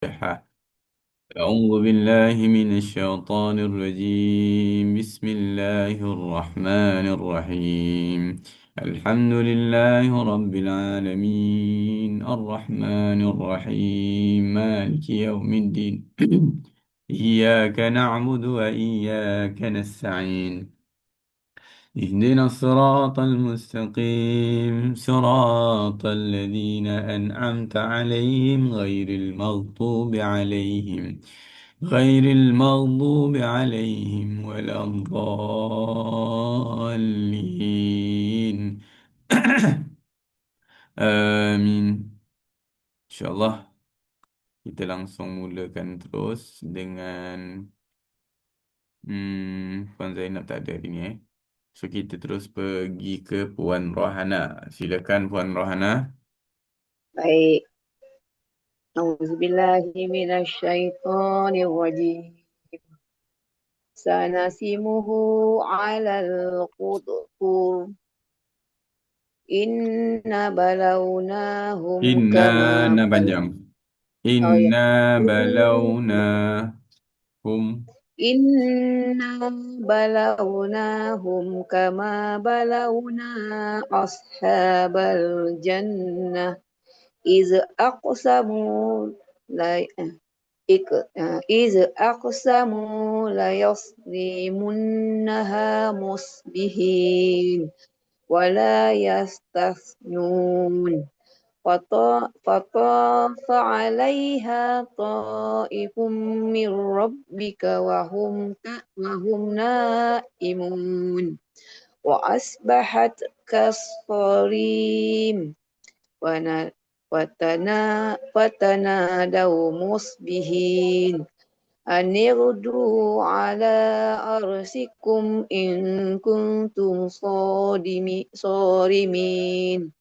أعوذ بالله من الشيطان الرجيم. بسم الله الرحمن الرحيم. الحمد لله رب العالمين الرحمن الرحيم مالك يوم الدين. إياك نعبد وإياك نستعين. اهدنا الصراط المستقيم صراط الذين أنعمت عليهم غير المغضوب عليهم ولا الضالين. Amin. InsyaAllah kita langsung mulakan terus dengan Puan Zainab tak ada hari ni So kita terus pergi ke Puan Rohana. Silakan Puan Rohana. Baik. Auzubillahi minasyaitonir rajim. Sanasimuhu 'alal qudqur. Inna balawnahum Inna kama na panjang. oh ya. Inna balawna hum. Inna balawnahum kama balawna ashabal jannah iz aqsamu la إذ أقسموا ليصرمنها مصبحين ولا يستثنون فطاف عليها طائف من ربك وهم نائمون وأصبحت كالصريم فتنادوا مصبحين أن اغدوا على أرسكم إن كنتم صارمين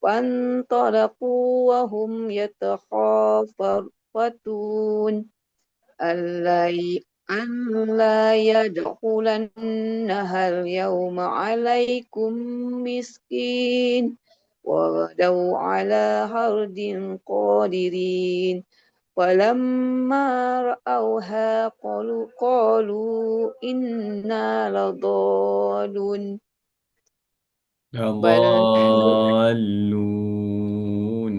فانطلقوا وهم يتخافتون ألا يدخلنها اليوم عليكم مسكين وغدوا على حرد قادرين فلما رأوها قالوا إنا لضالون بل نحن Ladallun.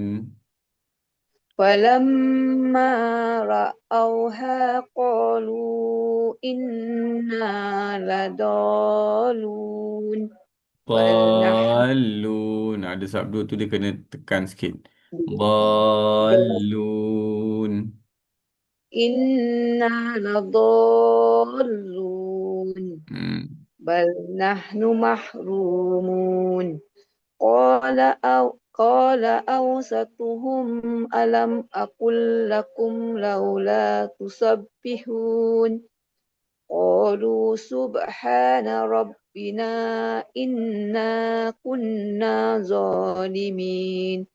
فلما رأوها قالوا إنا لضالون بل نحن Dallun. Ada sabdu tu dia kena tekan sikit. Dallun. إنا لضالون Hmm. بل نحن محرومون قال أوسطهم ألم أقل لكم لولا تسبحون قالوا سبحان ربنا إنا كنا ظالمين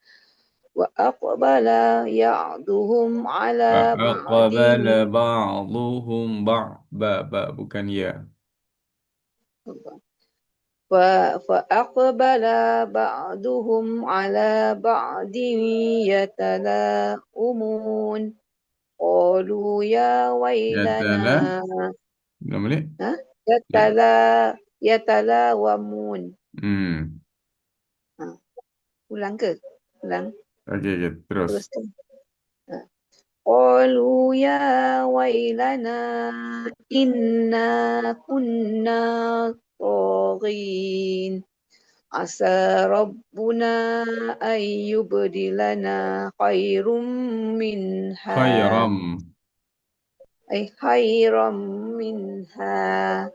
وأقبل يعضهم على بعض Fa'aqabala ba'duhum ba bukan ya. فأقبل بعضهم على بعض يتلاءمون قالوا يا Ya ويلنا telah. Belum boleh? ها؟ Ya. يتلاومون Hmm. ha, ulang ke? Ulang Okey, terus. terus kan? Ha. قالوا يا ويلنا إنا كنا طاغين عسى ربنا أن يبدلنا خير منها Khairam. أي خيرا منها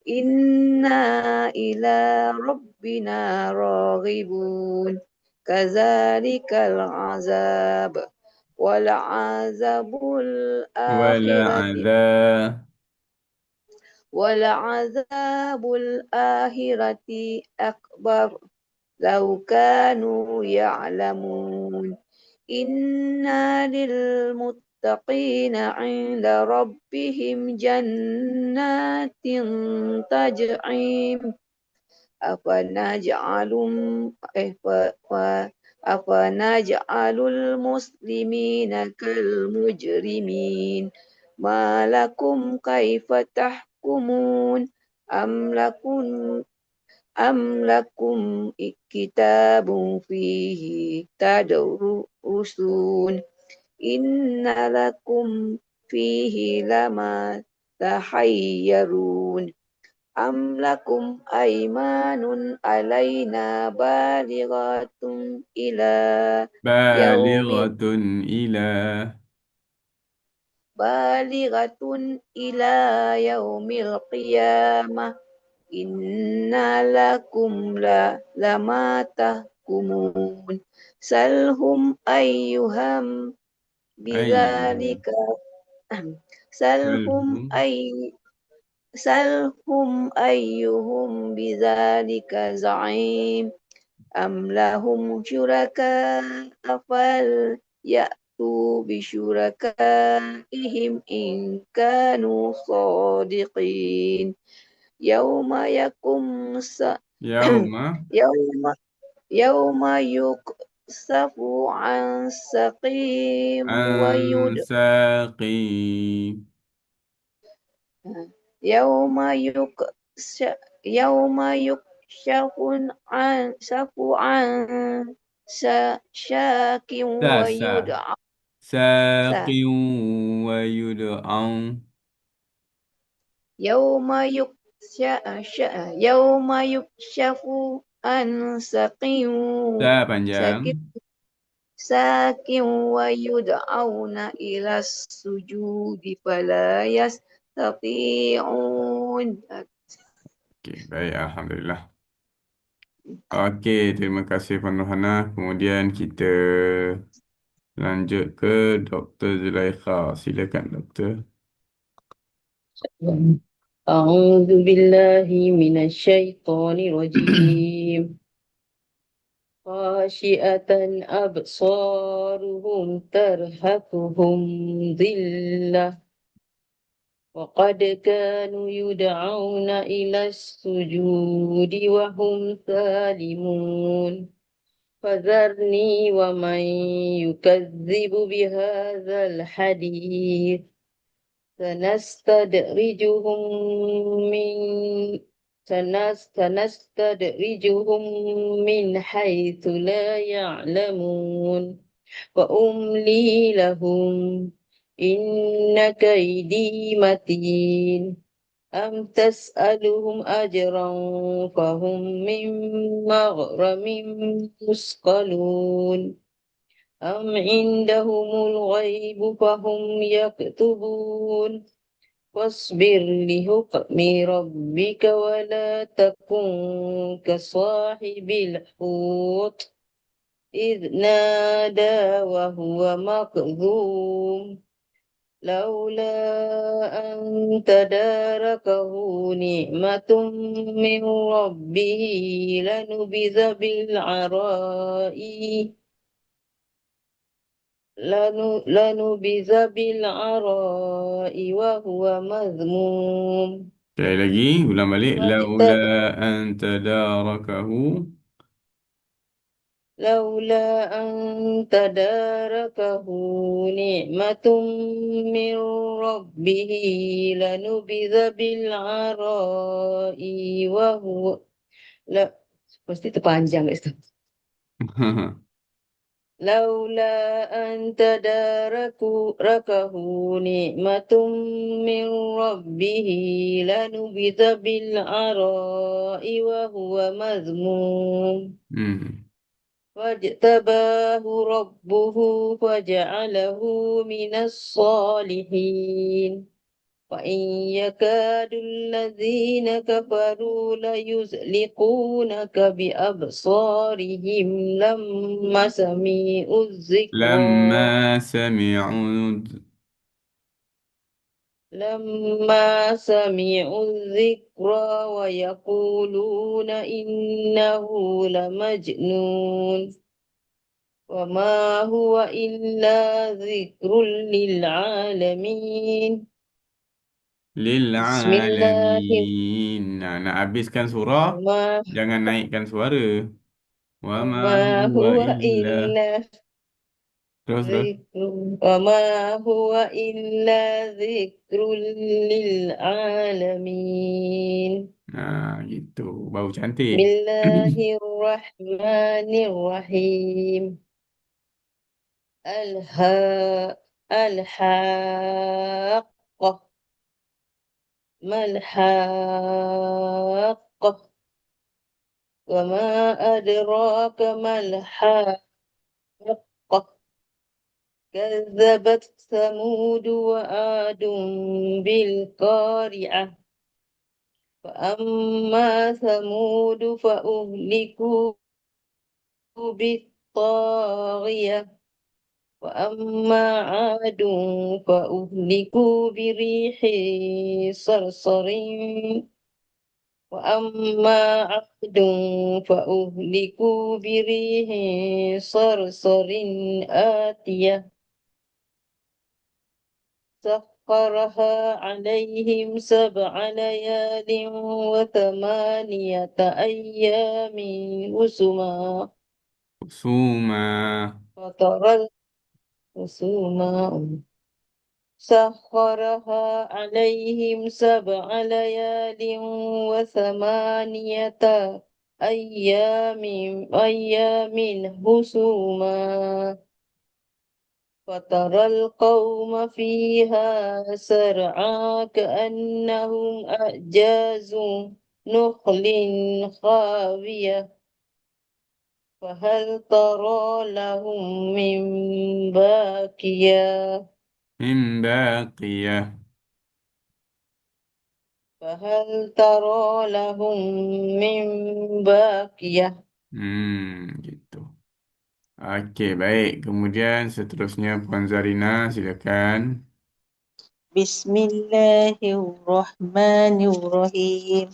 إنا إلى ربنا راغبون كذلك العذاب ولعذاب Wala الآخرة adha. ولعذاب الآخرة أكبر لو كانوا يعلمون إنا للمتقين عند ربهم جنات تجري أفنجعل أفنجعل المسلمين كالمجرمين ما لكم كيف تحكمون أم لكم كتاب فيه تدرسون إن لكم فيه لما تحيرون أم لكم أيمان علينا إلى يوم بالغة إلى بالغة إلى يوم القيامة إن لكم لما تحكمون سلهم أيهم أي بذلك سلهم سلهم أي سلهم أيهم بذلك زعيم أم لهم شركاء فليأتوا بشركائهم إن كانوا صادقين يوم يقوم يوم يوم يكشف عن سقيم عن ساقي يوم يكشف عن شاك ساسا ويدعى ساق ويدعى يوم يكشف عن Dah panjang. ساك ساك ويدعون إلى السجود فلا يستطيعون. Okey, baik. Alhamdulillah. Okey, terima kasih Puan Rohana. Kemudian kita lanjut ke Dr. Zulaikha. Silakan Doktor. أعوذ بالله من الشيطان الرجيم خاشئة أبصارهم ترهقهم ذلة وقد كانوا يدعون إلى السجود وهم سالمون فذرني ومن يكذب بهذا الحديث سنستدرجهم من سنستدرجهم من حيث لا يعلمون وأملي لهم إن كيدي متين أم تسألهم أجرا فهم من مغرم مثقلون أم عندهم الغيب فهم يكتبون واصبر لحكم ربك ولا تكن كصاحب الحوت إذ نادى وهو مكظوم لولا أن تداركه نعمة من ربه لنبذ بالعراء لنبذ بالعراء وهو مذموم Sekali lagi, ulang balik. Laula فاجتب an tadarakahu. لولا أن تداركه نعمة من ربه لنبذ بالعراء وهو لا pasti terpanjang guys. لولا أن تداركه نعمة من ربه لنبذ بالعراء وهو مذموم Hmm. فاجتباه ربه فجعله من الصالحين وإن يكاد الذين كفروا ليزلقونك بأبصارهم لما سمعوا لما سمعوا الذكر ويقولون إنه لمجنون وما هو إلا ذكر للعالمين بسم الله lil'alamin. Nah, nak habiskan surah, وما jangan naikkan suara. Wama وما huwa هو illa. إلا Teruslah. ذكر وما هو إلا ذكر للعالمين. Nah, gitu. Bau cantik. بسم الله الرحمن الرحيم. الحاقة. ما الحاقة؟ وما أدراك ما الحاقة؟ كذبت ثمود وعاد بالقارعة. فأما ثمود فأهلكوا بالطاغية. وأما عاد فأهلكوا بريح صرصر. وأما عاد فأهلكوا بريح صرصر آتية. سخرها عليهم 7 ليال وثمانية أيام حسوما. Suma. فترى الحسوما. سخرها عليهم 7 ليال وثمانية أيام حسوما. فترى القوم فيها سرعى كأنهم أعجاز نخل خاوية. فهل ترى لهم من باقية. Min baqiyah. فهل ترى لهم من باقية. Gitu. Okey, baik. Kemudian seterusnya Puan Zarina, silakan. بسم الله الرحمن الرحيم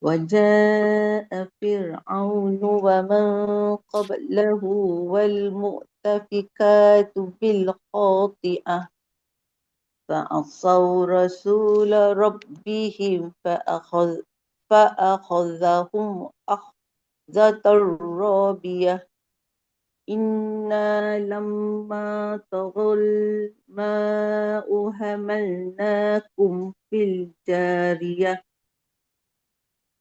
وجاء فرعون ومن قبله والمؤتفكات بالخاطئة فعصوا رسول ربهم فأخذهم أخذة رابية إنا لما طغى الماء حملناكم في الجارية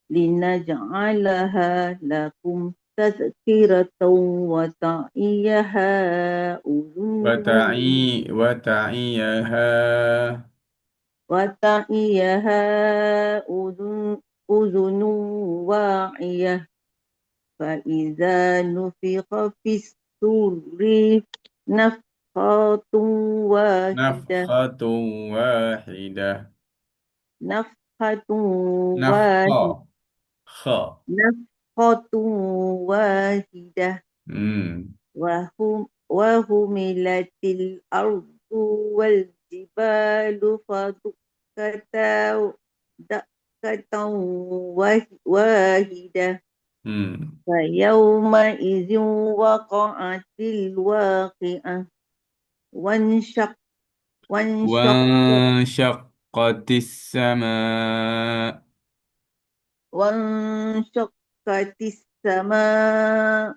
لنجعلها لكم تذكرة وتعيها أذن Wata'iyaha. وتعيها أذن واعية فإذا نفخ في السور نفخة واحدة Nafkhatun wahidah. نفخة واحدة Nafkha. Kha. نفخة واحدة Hmm. وهملت الأرض والجبال فدكتا دكة واحدة Hmm. فيومئذ وقعت الواقعة وانشق وانشق Wanshaqqatis sama. وانشقت السماء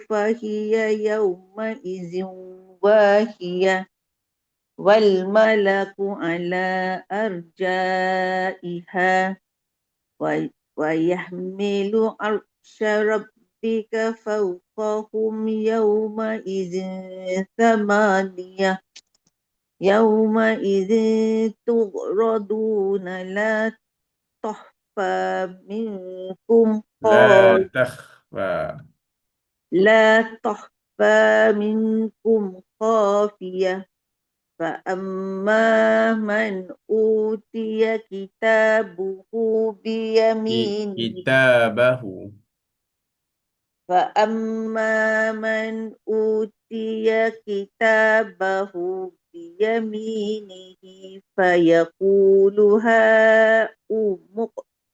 فهي يومئذ واهية والملك على أرجائها ويحمل عرش ربك فوقهم يومئذ ثمانية يومئذ تعرضون لا تخفى منكم La takhfa. لا تخفى منكم خافية فأما من أوتي كتابه بيمينه Kitabahu. فأما من أوتي كتابه بيمينه فيقول هاؤم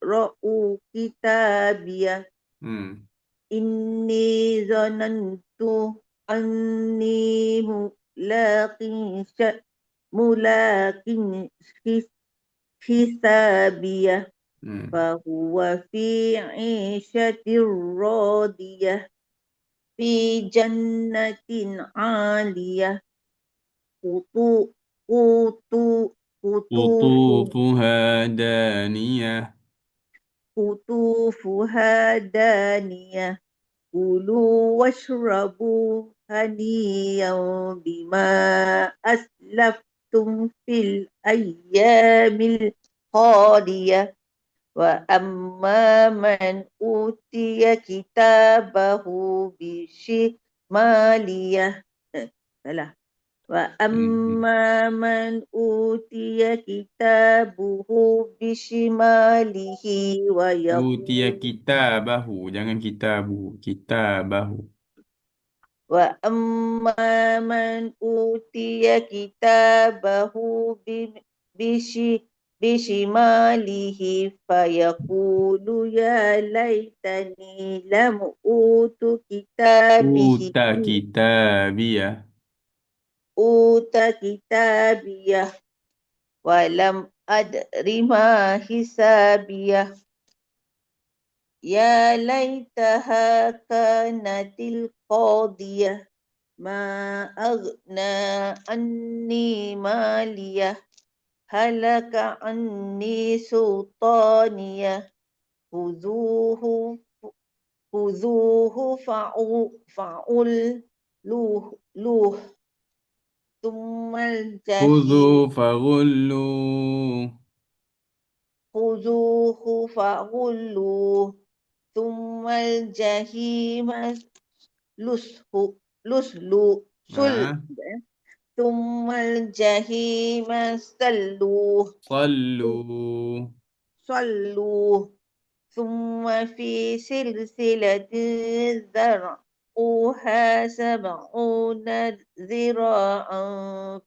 اقرءوا كتابيه Hmm. إني ظننت أني ملاق حسابيه فهو في عيشة راضية في جنة عالية قطو قطو قطوف قطوفها دانية. قطوفها دانية كلوا واشربوا هنيئا بما أسلفتم في الأيام الخالية وأما من أوتي كتابه بشمالية لا Hmm. وأما من أوتي كتابه بشماله Utia ويقول kitabahu. Jangan kitabu. Kitabahu. وأما من أوتي كتابه ب- بش- بشماله فيقول يا ليتني لم أوت كتابه Uta kitabiyah. أوت كتابيه ولم أدر ما حسابيه يا ليتها كانت القاضية ما أغنى عني مالية هلك عني سلطانية خذوه خذوه فعلوه ثم الجحيم Khudhu faghullu. خذوه فغلوه ثم الجحيم لسه لسلو سل Ha? ثم الجحيم سلوه Sallu. صلوه ثم في سلسلة ذرعها 70 ذراعا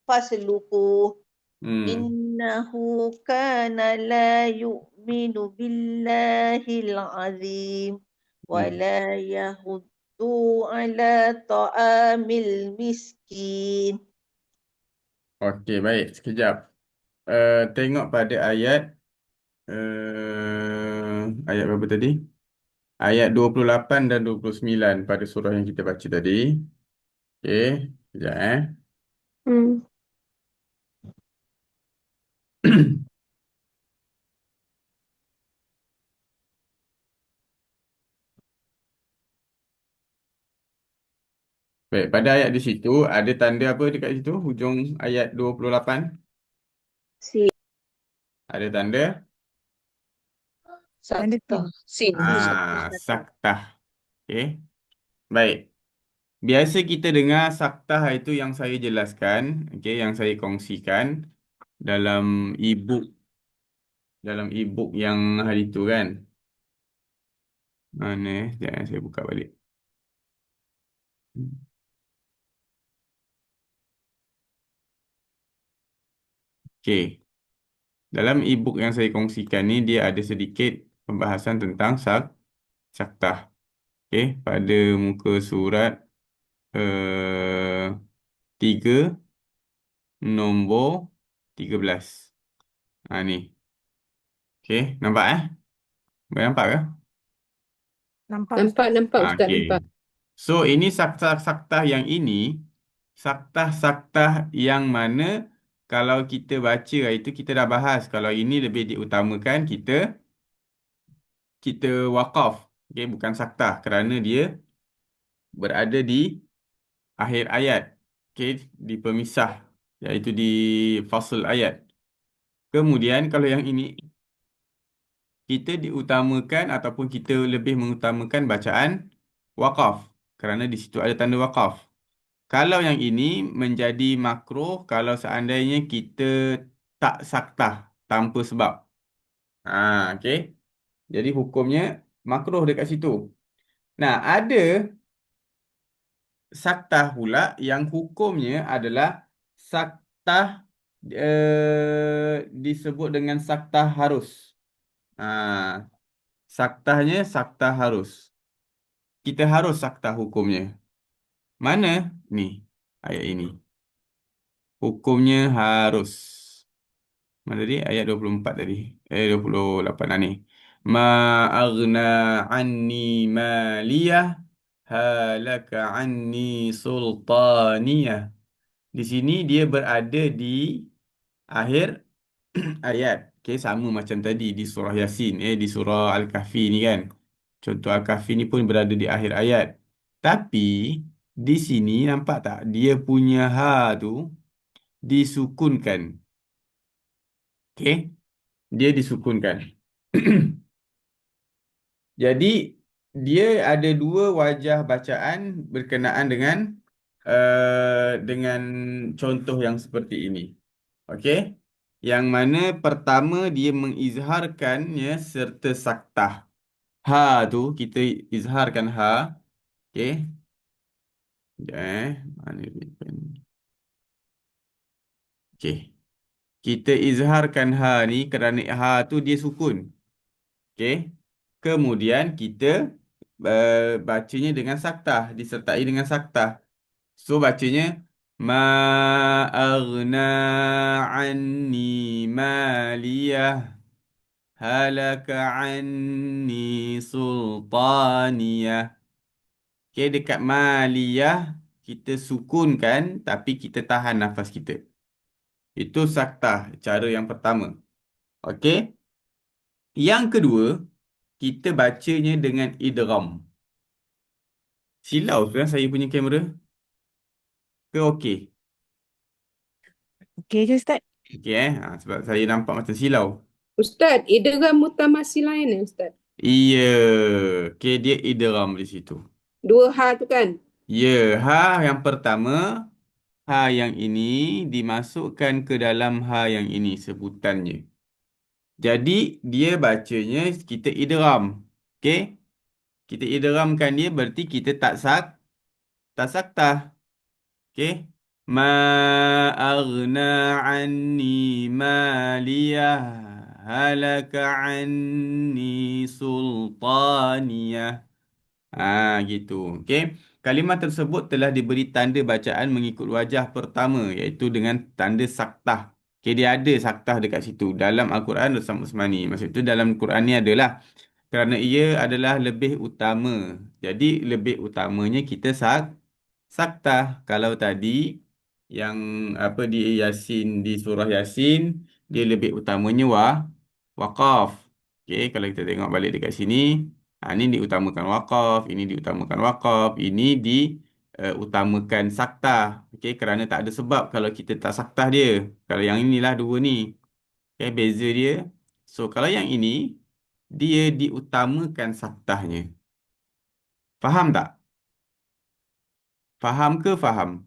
فاسلكوه Hmm. إنه كان لا يؤمن بالله العظيم Hmm. ولا يحض على طعام المسكين. Okey, baik. Sekejap. Tengok pada ayat ayat berapa tadi? Ayat 28 dan 29 pada surah yang kita baca tadi. Okey, sekejap Hmm. Baik, pada ayat di situ ada tanda apa dekat situ? Hujung ayat 28 Si. ada tanda Tanda Saktah. sin. saktah. Okey. Baik. Biasa kita dengar saktah itu yang saya jelaskan, okey, yang saya kongsikan dalam e-book yang hari itu kan. Mana? Jangan saya buka balik. Okey. Dalam e-book yang saya kongsikan ni dia ada sedikit pembahasan tentang saktah. Okey, pada muka surat 3 nombor 13. Ni. Okey, nampak Boleh nampak ke? Nampak Ustaz, Okey. nampak. So ini saktah-saktah yang ini saktah-saktah yang mana kalau kita baca itu kita dah bahas kalau ini lebih diutamakan kita wakaf. Okey, bukan saktah kerana dia berada di akhir ayat. Okey, di pemisah iaitu di fasal ayat. Kemudian kalau yang ini kita diutamakan ataupun kita lebih mengutamakan bacaan waqaf kerana di situ ada tanda waqaf. Kalau yang ini menjadi makruh kalau seandainya kita tak saktah tanpa sebab. Okey. Jadi hukumnya makruh dekat situ. Nah, ada saktah pula yang hukumnya adalah saktah disebut dengan saktah harus. Saktahnya saktah harus. Kita harus saktah hukumnya. Mana? Ni, ayat ini. Hukumnya harus. Mana tadi? Ayat 24 tadi. 28 lah ni. Ma aghna anni maliyah halaka anni sultaniyah. Di sini dia berada di akhir ayat. Okay, sama macam tadi di surah Yasin, di surah Al-Kahfi ni kan. Contoh Al-Kahfi ni pun berada di akhir ayat. Tapi di sini nampak tak? Dia punya ha tu disukunkan. Okay, dia disukunkan. Jadi dia ada dua wajah bacaan berkenaan dengan contoh yang seperti ini. Okey. Yang mana pertama dia mengizharkannya serta saktah. Ha tu kita izharkan ha. Okey. Sekejap, mana dia pen? Okey. Kita izharkan ha ni kerana ha tu dia sukun. Okey. Kemudian kita bacanya dengan saktah, disertai dengan saktah. So bacanya ma aghna anni maliyah halaka anni sultaniyah. Okay, dekat maliyah kita sukunkan tapi kita tahan nafas kita. Itu saktah, cara yang pertama. Okey. Yang kedua, kita bacanya dengan idgham. Silau kan saya punya kamera? Ke okey? Okey je Ustaz. Okey sebab saya nampak macam silau. Ustaz, idgham mutamatsilain ni Ustaz. Iya. Okey, dia idgham di situ. Dua ha tu kan? Ya, ha yang pertama, ha yang ini dimasukkan ke dalam ha yang ini sebutannya. Jadi dia bacanya kita idgham. Okey? Kita idghamkan dia berarti kita tak saktah. Okey? Ma aghna anni maliyah halaka anni sultaniyah. Gitu. Okey. Kalimah tersebut telah diberi tanda bacaan mengikut wajah pertama iaitu dengan tanda saktah. Okey, dia ada saktah dekat situ dalam Al-Quran Rasam Usmani. Maksud tu dalam Quran ni adalah kerana ia adalah lebih utama. Jadi lebih utamanya kita saktah. Kalau tadi yang apa di Yasin, di surah Yasin, dia lebih utamanya waqaf. Okey, kalau kita tengok balik dekat sini, ini diutamakan waqaf, ini diutamakan waqaf, ini diutamakan saktah. Okey, kerana tak ada sebab kalau kita tak saktah dia. Kalau yang inilah dua ni. Okey, beza dia. So kalau yang ini dia diutamakan saktahnya. Faham tak? Faham ke faham?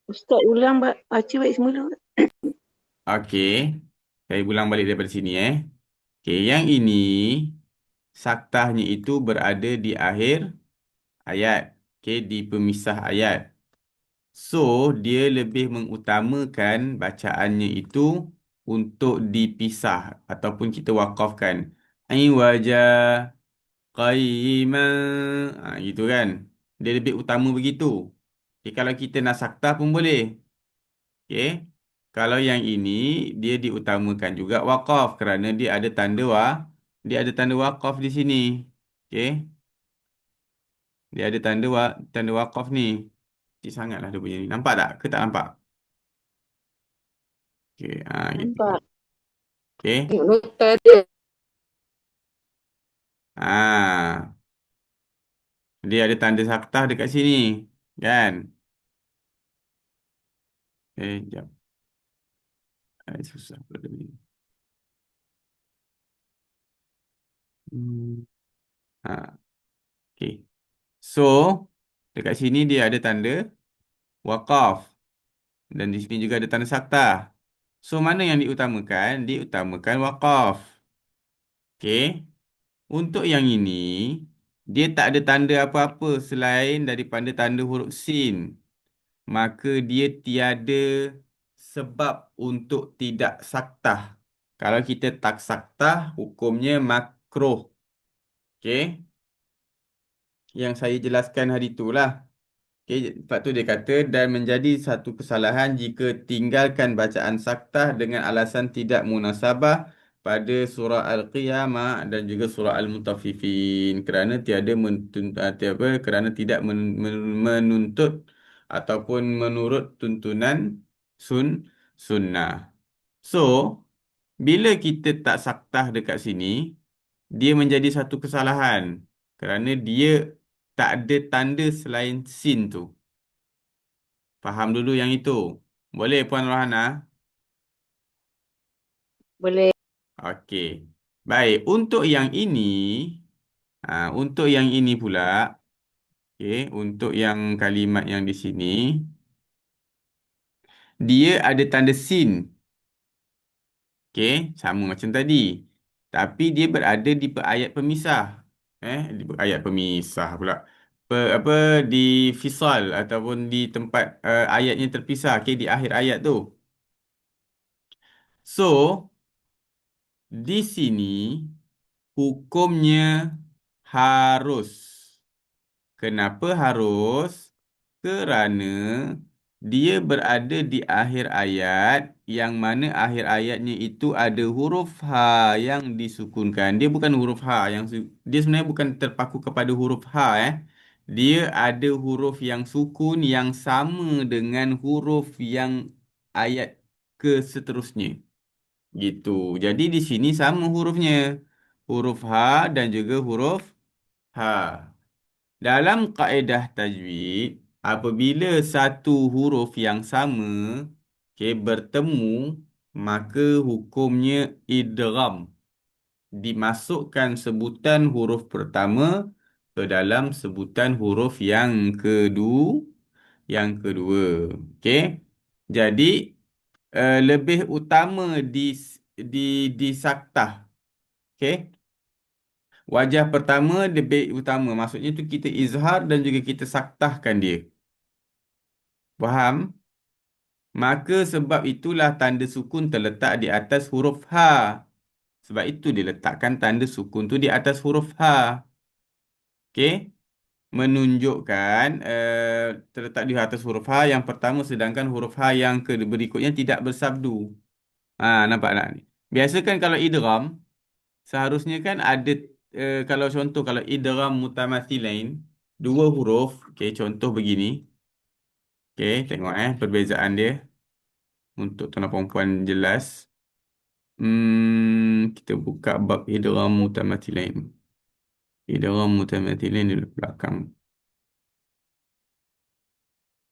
Ustaz ulang baca baik semula. Okey. Saya ulang balik daripada sini Okey, yang ini saktahnya itu berada di akhir ayat. Okey, di pemisah ayat. So, dia lebih mengutamakan bacaannya itu untuk dipisah ataupun kita wakafkan. Wajah qayyiman. Gitu kan. Dia lebih utama begitu. Okay, kalau kita nak saktah pun boleh. Okay. Kalau yang ini, dia diutamakan juga wakaf kerana dia ada tanda wakaf di sini. Okay. Dia ada tanda wakaf ni. Kecil sangatlah dia punya ni. Nampak tak? Ke tak nampak? Okay. Gitu. Nampak. Okay. Tengok nota dia. Dia ada tanda saktah dekat sini. Kan? Sekejap. Susah pula dia ni. Okay. So, dekat sini dia ada tanda wakaf. Dan di sini juga ada tanda saktah. So, mana yang diutamakan? Diutamakan wakaf. Okay. Untuk yang ini, dia tak ada tanda apa-apa selain daripada tanda huruf sin. Maka dia tiada sebab untuk tidak saktah. Kalau kita tak saktah, hukumnya makruh. Okay. Yang saya jelaskan hari itulah. Okay, sebab tu dia kata dan menjadi satu kesalahan jika tinggalkan bacaan saktah dengan alasan tidak munasabah pada surah Al-Qiyamah dan juga surah Al-Mutaffifin kerana kerana tidak menuntut ataupun menurut tuntunan sun sunnah. So, bila kita tak saktah dekat sini, dia menjadi satu kesalahan kerana dia tak ada tanda selain sin tu. Faham dulu yang itu. Boleh Puan Rohana? Boleh. Okey. Baik, untuk yang ini pula, okey, untuk yang kalimat yang di sini, dia ada tanda sin. Okey, sama macam tadi. Tapi dia berada di ayat pemisah. Di ayat pemisah pula. Apa di fisal ataupun di tempat ayatnya terpisah, okey, di akhir ayat tu. So, di sini hukumnya harus. Kenapa harus? Kerana dia berada di akhir ayat yang mana akhir ayatnya itu ada huruf H yang disukunkan. Dia bukan huruf H dia sebenarnya bukan terpaku kepada huruf H. Dia ada huruf yang sukun yang sama dengan huruf yang ayat ke seterusnya. Gitu. Jadi di sini sama hurufnya. Huruf H dan juga huruf H. Dalam kaedah tajwid, apabila satu huruf yang sama bertemu, maka hukumnya idgham. Dimasukkan sebutan huruf pertama ke dalam sebutan huruf yang kedua. Okey. Jadi lebih utama di disaktah. Okey. Wajah pertama lebih utama. Maksudnya tu kita izhar dan juga kita saktahkan dia. Faham? Maka sebab itulah tanda sukun terletak di atas huruf H. Sebab itu dia letakkan tanda sukun tu di atas huruf H. Okey? Menunjukkan terletak di atas huruf H yang pertama sedangkan huruf H yang berikutnya tidak bersabdu. Nampak tak ni? Biasa kan kalau idgham, seharusnya kan ada kalau contoh kalau idgham mutamathilain dua huruf, okey contoh begini. Okey, tengok perbezaan dia untuk tuan perempuan jelas. Kita buka bab idgham mutamathilain. Idgham mutamathilain di belakang.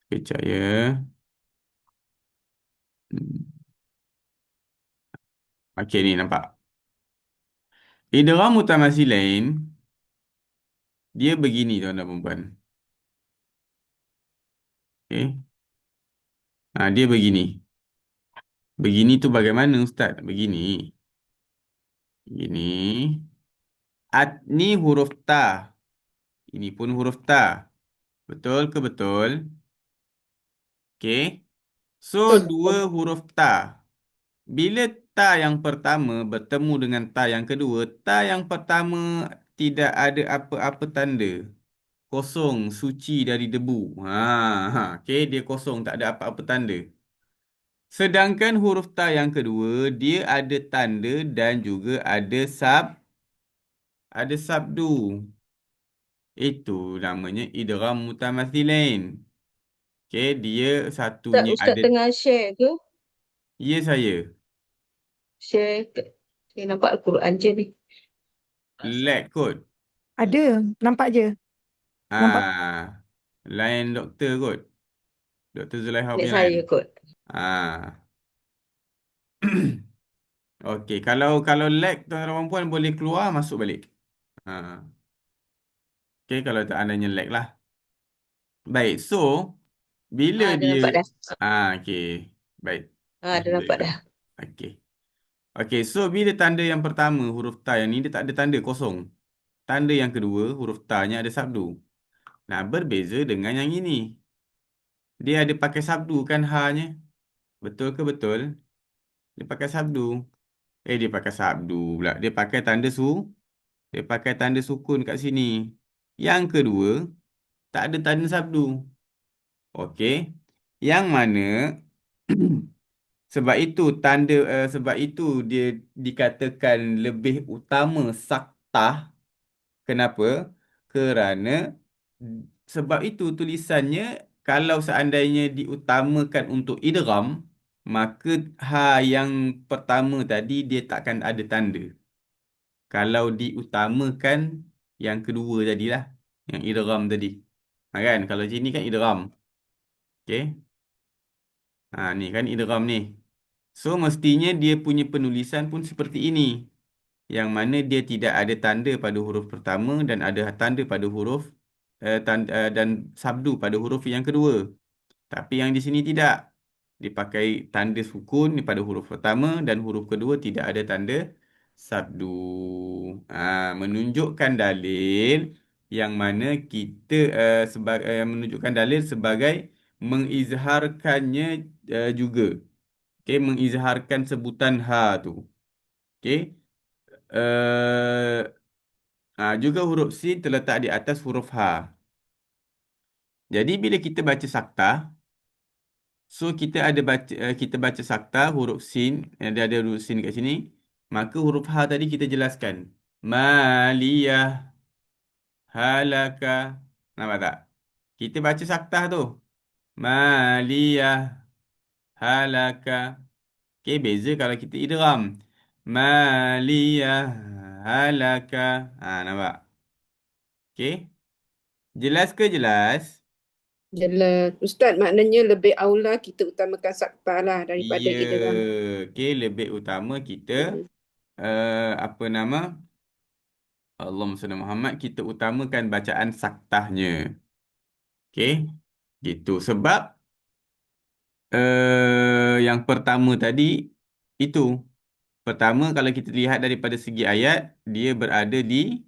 Kejap ya. Okey ni nampak. Idgham mutamathilain dia begini tuan dan perempuan. Okey. Dia begini. Begini tu bagaimana Ustaz? Begini. Begini. Ni huruf ta. Ini pun huruf ta. Betul ke betul? Okey. So, dua huruf ta. Bila ta yang pertama bertemu dengan ta yang kedua, ta yang pertama tidak ada apa-apa tanda. Kosong, suci dari debu. Okey, dia kosong, tak ada apa-apa tanda. Sedangkan huruf ta yang kedua, dia ada tanda dan juga ada sabdu. Itu namanya idgham mutamathilain. Okey, dia satunya Ustaz ada. tengah share ke? Ya, saya. Share ke? Saya nampak Al-Quran je ni. Lag kot. Ada, nampak je. Nampak. Lain doktor kot. Doktor Zulaiha Nek punya saya lain. kot. Okey, kalau lag tuan-tuan dan puan boleh keluar masuk balik. Okey, kalau tak adanya lag lah. Baik, so bila Dah dia nampak dah. okey. Baik. Dah nampak Alhamdulillah. dah. Okey. Okey, so bila tanda yang pertama huruf ta yang ni dia tak ada tanda kosong. Tanda yang kedua huruf ta-nya ada sabdu. Nah, berbeza dengan yang ini. Dia ada pakai sabdu kan ha-nya. Betul ke betul? Dia pakai sabdu. Dia pakai sabdu pula. Dia pakai tanda sukun kat sini. Yang kedua, tak ada tanda sabdu. Okey. Yang mana sebab itu dia dikatakan lebih utama saktah. Kenapa? Kerana sebab itu tulisannya kalau seandainya diutamakan untuk idgham, maka ha yang pertama tadi dia takkan ada tanda. Kalau diutamakan yang kedua tadilah, yang idgham tadi. Ha, kan? Kalau sini kan idgham. Okey. Ha, ni kan idgham ni. So mestinya dia punya penulisan pun seperti ini. Yang mana dia tidak ada tanda pada huruf pertama dan ada tanda pada huruf dan sabdu pada huruf yang kedua. Tapi yang di sini tidak. Dipakai tanda sukun pada huruf pertama dan huruf kedua tidak ada tanda sabdu. Menunjukkan dalil yang mana kita menunjukkan dalil sebagai mengizharkannya juga. Okey, mengizharkan sebutan ha tu. Okey. Juga huruf sin terletak di atas huruf ha. Jadi bila kita baca saktah, so kita baca saktah huruf sin, ada huruf sin kat sini, maka huruf ha tadi kita jelaskan. Maliyah halaka. Nampak tak? Kita baca saktah tu. Maliyah halaka. Okey, beza kalau kita idgham. Maliyah halaka. Nampak? Okey. Jelas ke jelas? Jelas. Ustaz, maknanya lebih aula kita utamakan saktah lah daripada Ya. idgham. Okey, lebih utama kita Hmm. apa nama? Allahumma salli Muhammad, kita utamakan bacaan saktahnya. Okey. Gitu. Sebab yang pertama tadi itu. Pertama kalau kita lihat daripada segi ayat, dia berada di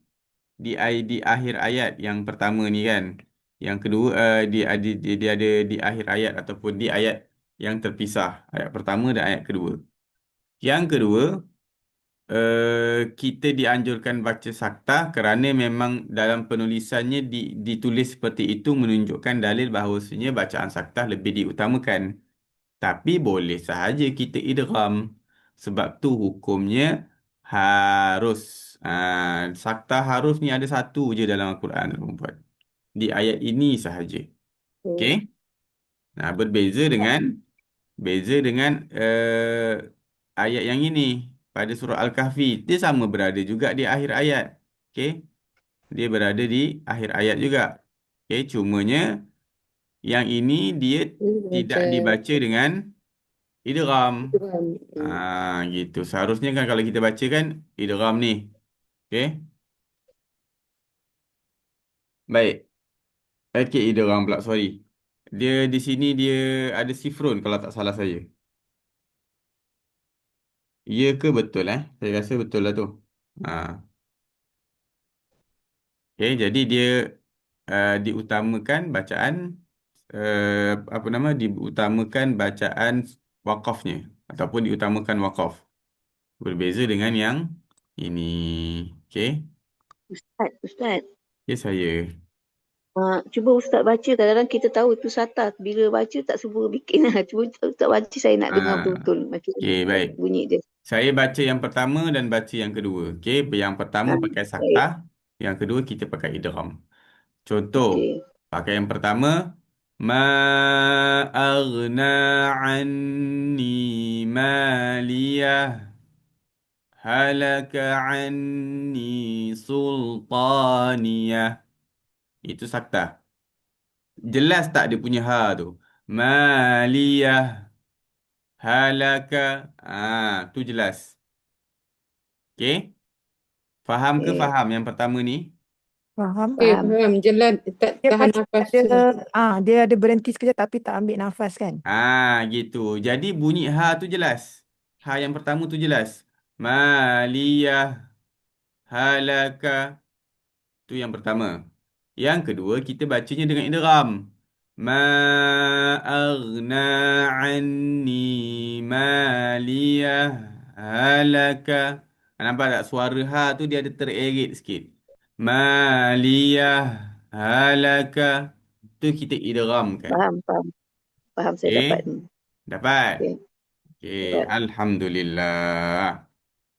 akhir ayat yang pertama ni kan. Yang kedua dia ada di akhir ayat ataupun di ayat yang terpisah. Ayat pertama dan ayat kedua. Yang kedua, kita dianjurkan baca saktah kerana memang dalam penulisannya ditulis seperti itu menunjukkan dalil bahawasanya bacaan saktah lebih diutamakan. Tapi boleh sahaja kita idgham. Sebab tu hukumnya harus. Saktah harus ni ada satu je dalam Al-Quran, tuan-puan. Di ayat ini sahaja. Okey? Nah, beza dengan ayat yang ini pada surah Al-Kahfi. Dia sama berada juga di akhir ayat. Okey? Dia berada di akhir ayat juga. Okey, cumanya yang ini dia tidak Baca dibaca dengan idgham. idgham. Gitu. Seharusnya kan kalau kita baca kan idgham ni. Okey? Baik. Okey, idgham pula, sorry. Dia di sini dia ada sifrun kalau tak salah saya. Ya ke betul Saya rasa betul lah tu. Ha. Okey, jadi dia diutamakan bacaan apa nama diutamakan bacaan wakafnya ataupun diutamakan wakaf. Berbeza dengan yang ini. Okey. Ustaz. Ya saya. Cuba Ustaz baca. Kadang-kadang kita tahu itu satar. Bila baca tak semua bikin lah. Cuba Ustaz baca, saya nak dengar Ah, betul-betul. Macam okey, baik. bunyi dia. Saya baca yang pertama dan baca yang kedua. Okey, yang pertama Ah, pakai baik. saktah, yang kedua kita pakai idgham. Contoh, Okey. pakai yang pertama, ma aghna anni maliyah halaka anni sultaniyah. Itu saktah. Jelas tak dia punya ha tu? Maliyah halaka. Tu jelas. Okey? Faham ke Okey. faham yang pertama ni? Faham? Faham. Jelas. Tak Dia tahan macam nafas. dia ada berhenti sekejap tapi tak ambil nafas kan? Gitu. Jadi bunyi ha tu jelas. Ha yang pertama tu jelas. Maliyah halaka. Tu yang pertama. Yang kedua kita bacanya dengan idgham. Ma aghna anni maliyah halaka. Nampak tak suara ha tu dia ada tererit sikit. Maliyah halaka. Itu tu kita idghamkan. Faham, faham. Faham saya dapat. Okey, dapat. Okey, Okey, dapat. alhamdulillah.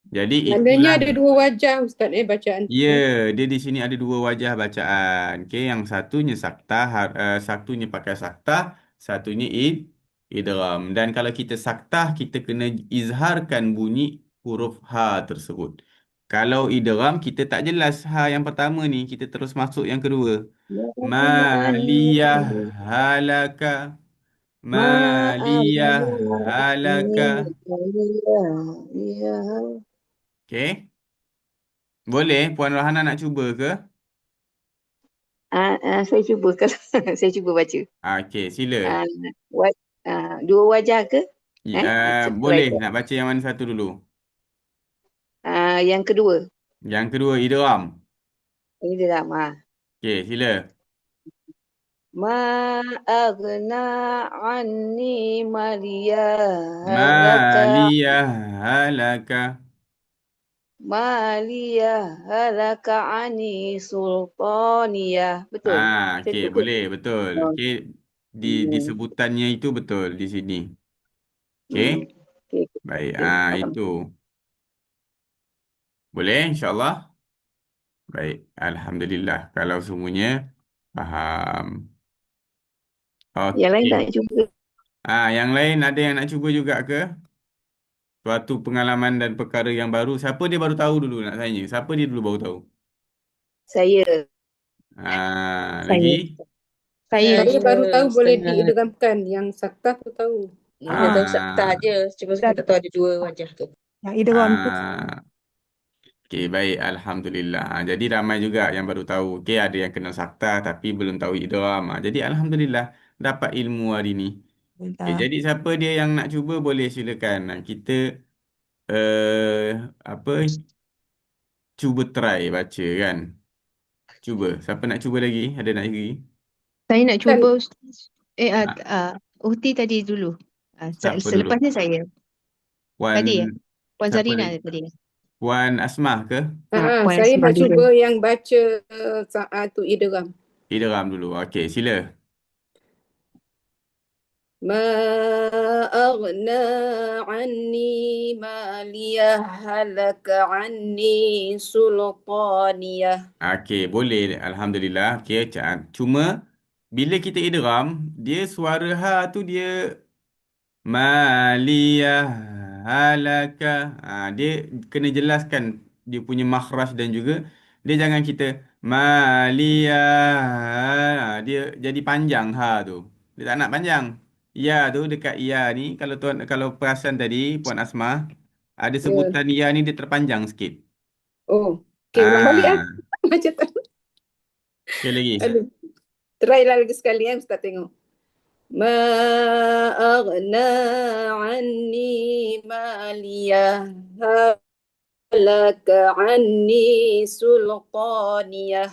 Jadi Maknanya itulah. ada dua wajah Ustaz bacaan Ya, tu. dia di sini ada dua wajah bacaan. Okey, yang satunya saktah, satunya pakai saktah, satunya idgham. Dan kalau kita saktah, kita kena izharkan bunyi huruf ha tersebut. Kalau idgham, kita tak jelas ha yang pertama ni, kita terus masuk yang kedua. Maliyah halaka, maliyah halaka. Okey, boleh Puan Rahana nak cuba ke? Saya cuba kalau saya cuba baca. Okey, sila. Ah, what, dua wajah ke? Try. Boleh nak baca yang mana satu dulu? Yang kedua. Yang kedua idgham. Ini dalam. Okey, sila. Ma aghna anni maliyah halaka Maliyah halaka. maliyah halaka anni sultaniyah. Betul. Macam Okey, tu ke? boleh, betul. Oh. Okey, di Hmm. sebutannya itu betul di sini. Okey. Hmm. Okey. Baik, Okey. Faham. itu. Boleh insya-Allah. Baik, alhamdulillah kalau semuanya faham. Yang lain tak Okey. nak cuba. Yang lain ada yang nak cuba juga ke? Suatu pengalaman dan perkara yang baru. Siapa dia baru tahu dulu nak tanya? Siapa dia dulu baru tahu? Saya. Lagi? Saya Saya je baru tahu boleh Ustaz. diidghamkan. Yang saktah tu tahu. Mula tahu Ah, saktah je. Cuma saya tak tahu ada dua wajah tu. Yang idgham tu. ah, Okey, baik. Alhamdulillah. Jadi ramai juga yang baru tahu. Okey, ada yang kenal sakta tapi belum tahu idgham. Jadi Alhamdulillah dapat ilmu hari ni. Okey, Alhamdulillah. jadi siapa dia yang nak cuba boleh silakan. Kita apa cuba try baca kan. Cuba. Siapa nak cuba lagi? Ada nak lagi? Saya nak Kan cuba Ustaz. Ah, Uhti tadi dulu. siapa dulu? Selepasnya saya. Puan Tadi ya. Puan siapa Zarina lagi? tadi. Puan Asmah ke? Puan saya Asmah nak dulu. cuba yang baca saat tu idgham. Idgham dulu. Okey, sila. Ma aghna anni maliyah halaka anni sultaniyah. Okey, boleh. Alhamdulillah. Okey, cuma bila kita idgham, dia suara ha tu dia maliyah halaka. Dia kena jelaskan dia punya makhraj dan juga dia jangan kita maliyah. Dia jadi panjang ha tu. Dia tak nak panjang. Ya tu dekat ya ni kalau perasan tadi Puan Asma ada Ya. sebutan ya ni dia terpanjang sikit. Oh. Okey, ulang balik Ah, Macam tu. Sekali lagi. Aduh. Try lah lagi sekali Ustaz tengok. Ma aghna anni maliyah halaka anni sultaniyah.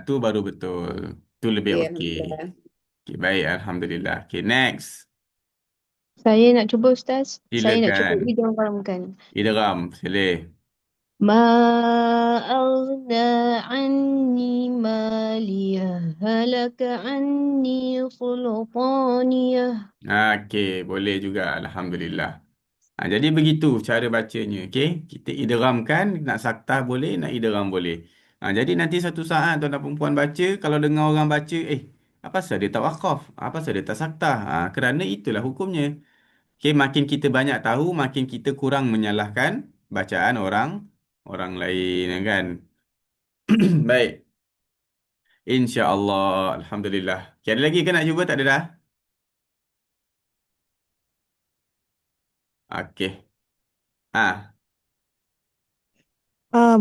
Tu baru betul. Tu lebih Okey, okey. alhamdulillah. Okey, baik. Alhamdulillah. Okey, next. Saya nak cuba Ustaz. Saya nak cuba Silakan. idghamkan. Idgham. Silih. Ma aghna anni maliyah halaka anni sultaniyah. Okey, boleh juga. Alhamdulillah. Jadi begitu cara bacanya. Okey, kita idghamkan. Nak saktah boleh, nak idgham boleh. Jadi nanti satu saat tuan dan perempuan baca, kalau dengar orang baca, apa pasal dia tak wakaf? Apa pasal dia tak saktah? Kerana itulah hukumnya. Okey, makin kita banyak tahu, makin kita kurang menyalahkan bacaan orang lain, ya kan? Baik. InsyaAllah. Alhamdulillah. Okay, ada lagi ke nak cuba? Tak ada dah? Okey. Ah,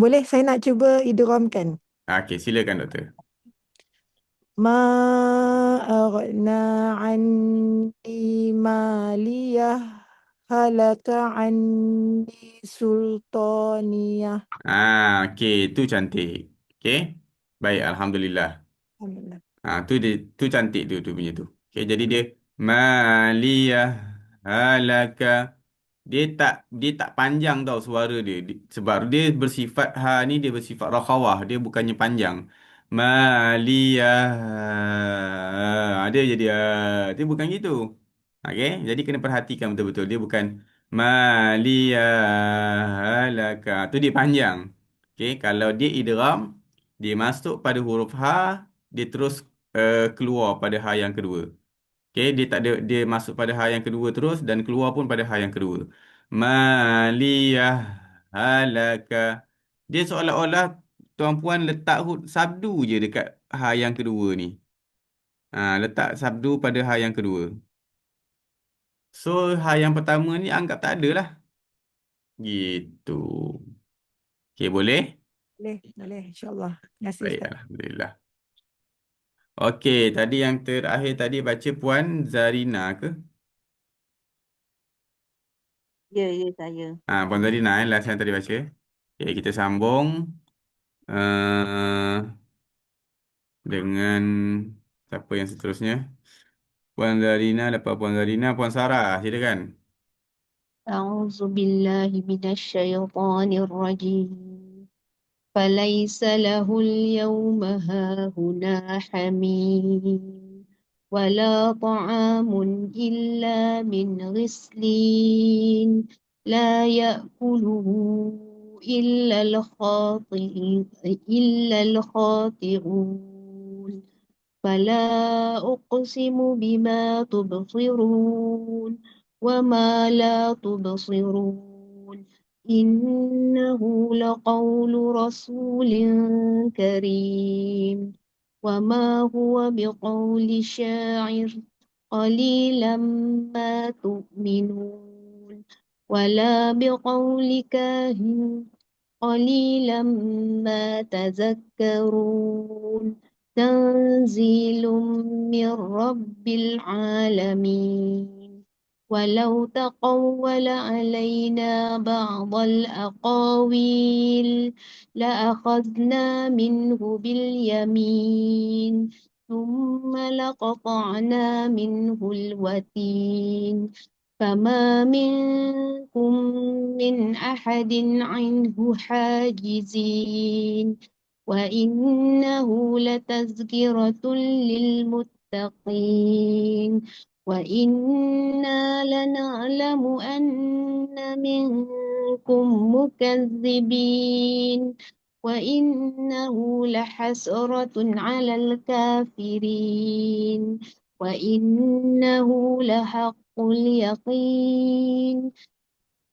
Boleh saya nak cuba idghamkan. okey, silakan doktor. Ma aghna anni maliyah halaka anni sultaniyah. Okey, itu cantik. Okey. Baik, alhamdulillah. Alhamdulillah. Tu cantik tu punya tu. Okey, jadi dia maliyah halaka. Dia tak panjang tau suara dia. Sebab dia bersifat ha ni dia bersifat rakhawah, dia bukannya panjang. Maliyah. Dia jadi dia bukan gitu. Okey, jadi kena perhatikan betul-betul. Dia bukan maliyah laka. Tu dia panjang. Okey, kalau dia idgham, dia masuk pada huruf ha, dia terus keluar pada ha yang kedua. Okey, dia tak ada, dia masuk pada ha yang kedua terus dan keluar pun pada ha yang kedua. Maliyah halaka. Dia seolah-olah tuan puan letak sabdu je dekat ha yang kedua ni. Letak sabdu pada ha yang kedua. So ha yang pertama ni anggap tak ada lah. Gitu. Okey, boleh? Boleh, boleh. InsyaAllah. Terima kasih Baik, Ustaz. alhamdulillah. Okey, tadi yang terakhir tadi baca Puan Zarina ke? Ya, ya saya. Puan Zarina last yang tadi baca. Okey, kita sambung uh, dengan siapa yang seterusnya? Puan Zarina, lepas Puan Zarina, Puan Sarah, silakan. أعوذ بالله من الشيطان الرجيم فليس له اليوم هاهنا حميم ولا طعام إلا من غسلين لا يأكله إلا الخاطئون فلا أقسم بما تبصرون وما لا تبصرون إنه لقول رسول كريم وما هو بقول شاعر قليلا ما تؤمنون ولا بقول كاهن قليلا ما تذكرون تنزيل من رب العالمين ولو تقول علينا بعض الأقاويل لأخذنا منه باليمين ثم لقطعنا منه الوتين فما منكم من أحد عنه حاجزين وإنه لتذكرة للمتقين وإنا لنعلم أن منكم مكذبين وإنه لحسرة على الكافرين وإنه لحق اليقين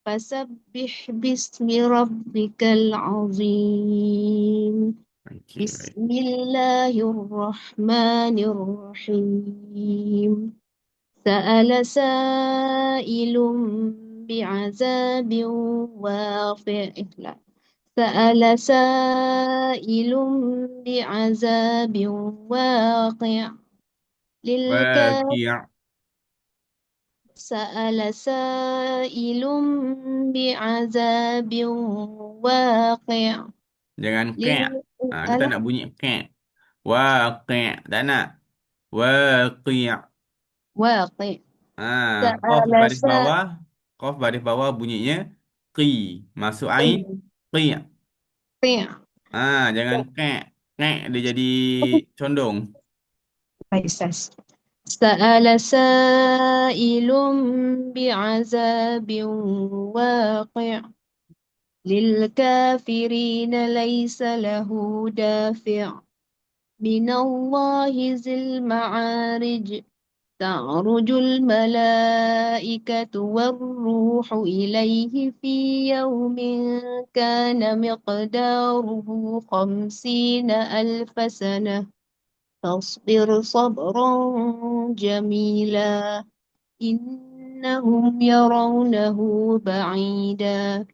فسبح باسم ربك العظيم Okey, baik. بسم الله الرحمن الرحيم سأل سائل بعذاب واقع لا. سأل سائل بعذاب واقع للكافرين Waqi'. سأل سائل بعذاب واقع Jangan ka'. Dia tak ألا nak bunyi ka'. Waqi'. Tak nak. Waqi'. واقع Qaf سأل baris bawah. Qaf baris bawah bunyinya qi. Masuk ain. Qi'. سائل Jangan ka'. Ka' dia jadi condong. سأل سائل بعذاب واقع للكافرين ليس له دافع من الله ذي المعارج تعرج الملائكة والروح إليه في يوم كان مقداره 50,000 سنة فاصبر صبرا جميلا إنهم يرونه بعيدا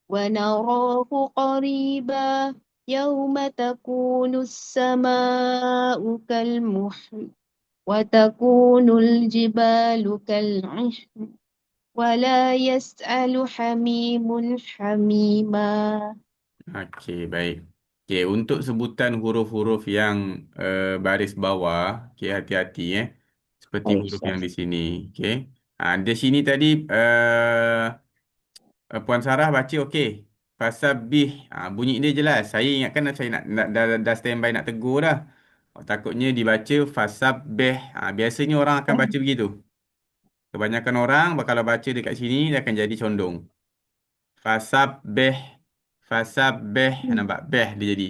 ونراه قريبا يوم تكون السماء كالمحل وتكون الجبال كالعهن ولا يسأل حميم حميما. Okey, baik. Okey, untuk sebutan huruf-huruf yang baris bawah, okey, hati-hati seperti Baik, huruf yang Ustaz. di sini. Okey. Di sini tadi Puan Sarah baca okey. Fasabbih. Bunyi dia jelas. Saya ingatkan saya dah standby nak tegur dah. Takutnya dibaca fasabbih. Biasanya orang akan baca begitu. Kebanyakan orang kalau baca dekat sini dia akan jadi condong. Fasabbih. Fasabbih. Nampak beh dia jadi.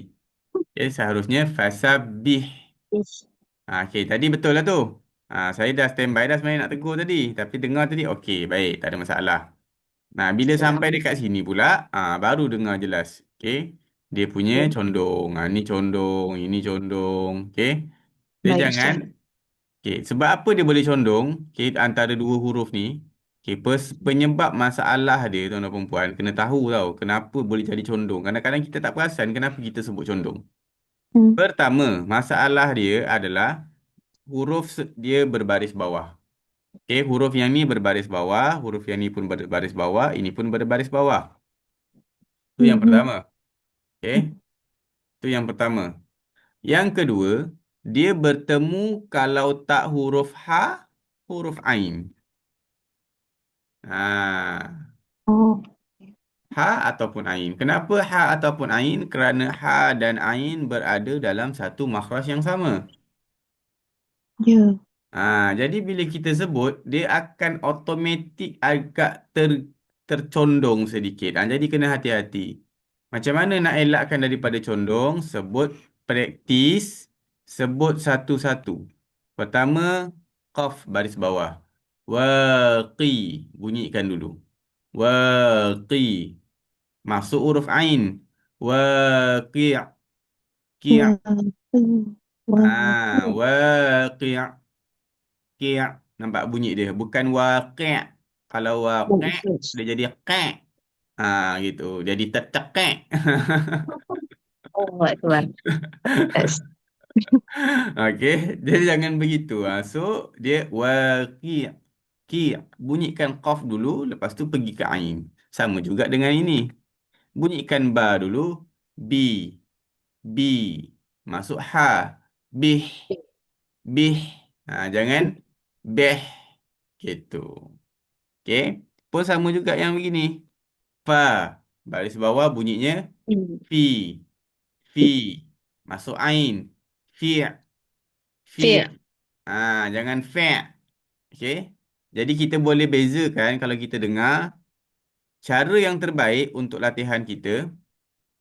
Okay, seharusnya fasabbih. Yes. Okey, tadi betul lah tu. Saya dah standby dah sebenarnya nak tegur tadi. Tapi dengar tadi, okey, baik, tak ada masalah. Nah, bila sampai dekat sini pula, baru dengar jelas. Okey, dia punya Ya. condong. Ni condong, ini condong. Okey, dia Baik, jangan. Ustaz. Okey, sebab apa dia boleh condong? Okey, antara dua huruf ni. Okey, penyebab masalah dia, tuan-tuan dan perempuan, kena tahu tau. Kenapa boleh jadi condong. Kadang-kadang kita tak perasan kenapa kita sebut condong. Hmm. Pertama, masalah dia adalah huruf dia berbaris bawah. Okey, huruf yang ni berbaris bawah, huruf yang ni pun berbaris bawah, ini pun berbaris bawah. Itu yang pertama. Okey, itu yang pertama. Yang kedua, dia bertemu kalau tak huruf ha, huruf ain. Oh. Ha ataupun ain. Kenapa ha ataupun ain? Kerana ha dan ain berada dalam satu makhraj yang sama. Ya. Jadi bila kita sebut, dia akan automatik agak tercondong sedikit. Jadi kena hati-hati. Macam mana nak elakkan daripada condong? Sebut praktis, sebut satu-satu. Pertama, qaf baris bawah. Waqi, bunyikan dulu. Waqi, masuk huruf ain. Waqi', ki'. Waqi'. Nampak bunyi dia. Bukan waqi'. Kalau waqi' dia jadi qa'. Gitu. Jadi tercekek. Oh, Akbar. Yes. Okey. Dia jangan begitu. So, dia waqi'. Bunyikan qaf dulu. Lepas tu pergi ke ain. Sama juga dengan ini. Bunyikan ba dulu. Bi. Bi. Masuk ha. Bih. Bih. Jangan beh. Gitu. Okey. Pun sama juga yang begini. Fa. Baris bawah bunyinya fi. Fi. Masuk ain. Fi. Fi. Fi'. Jangan fa'. Okey. Jadi kita boleh bezakan kalau kita dengar cara yang terbaik untuk latihan kita.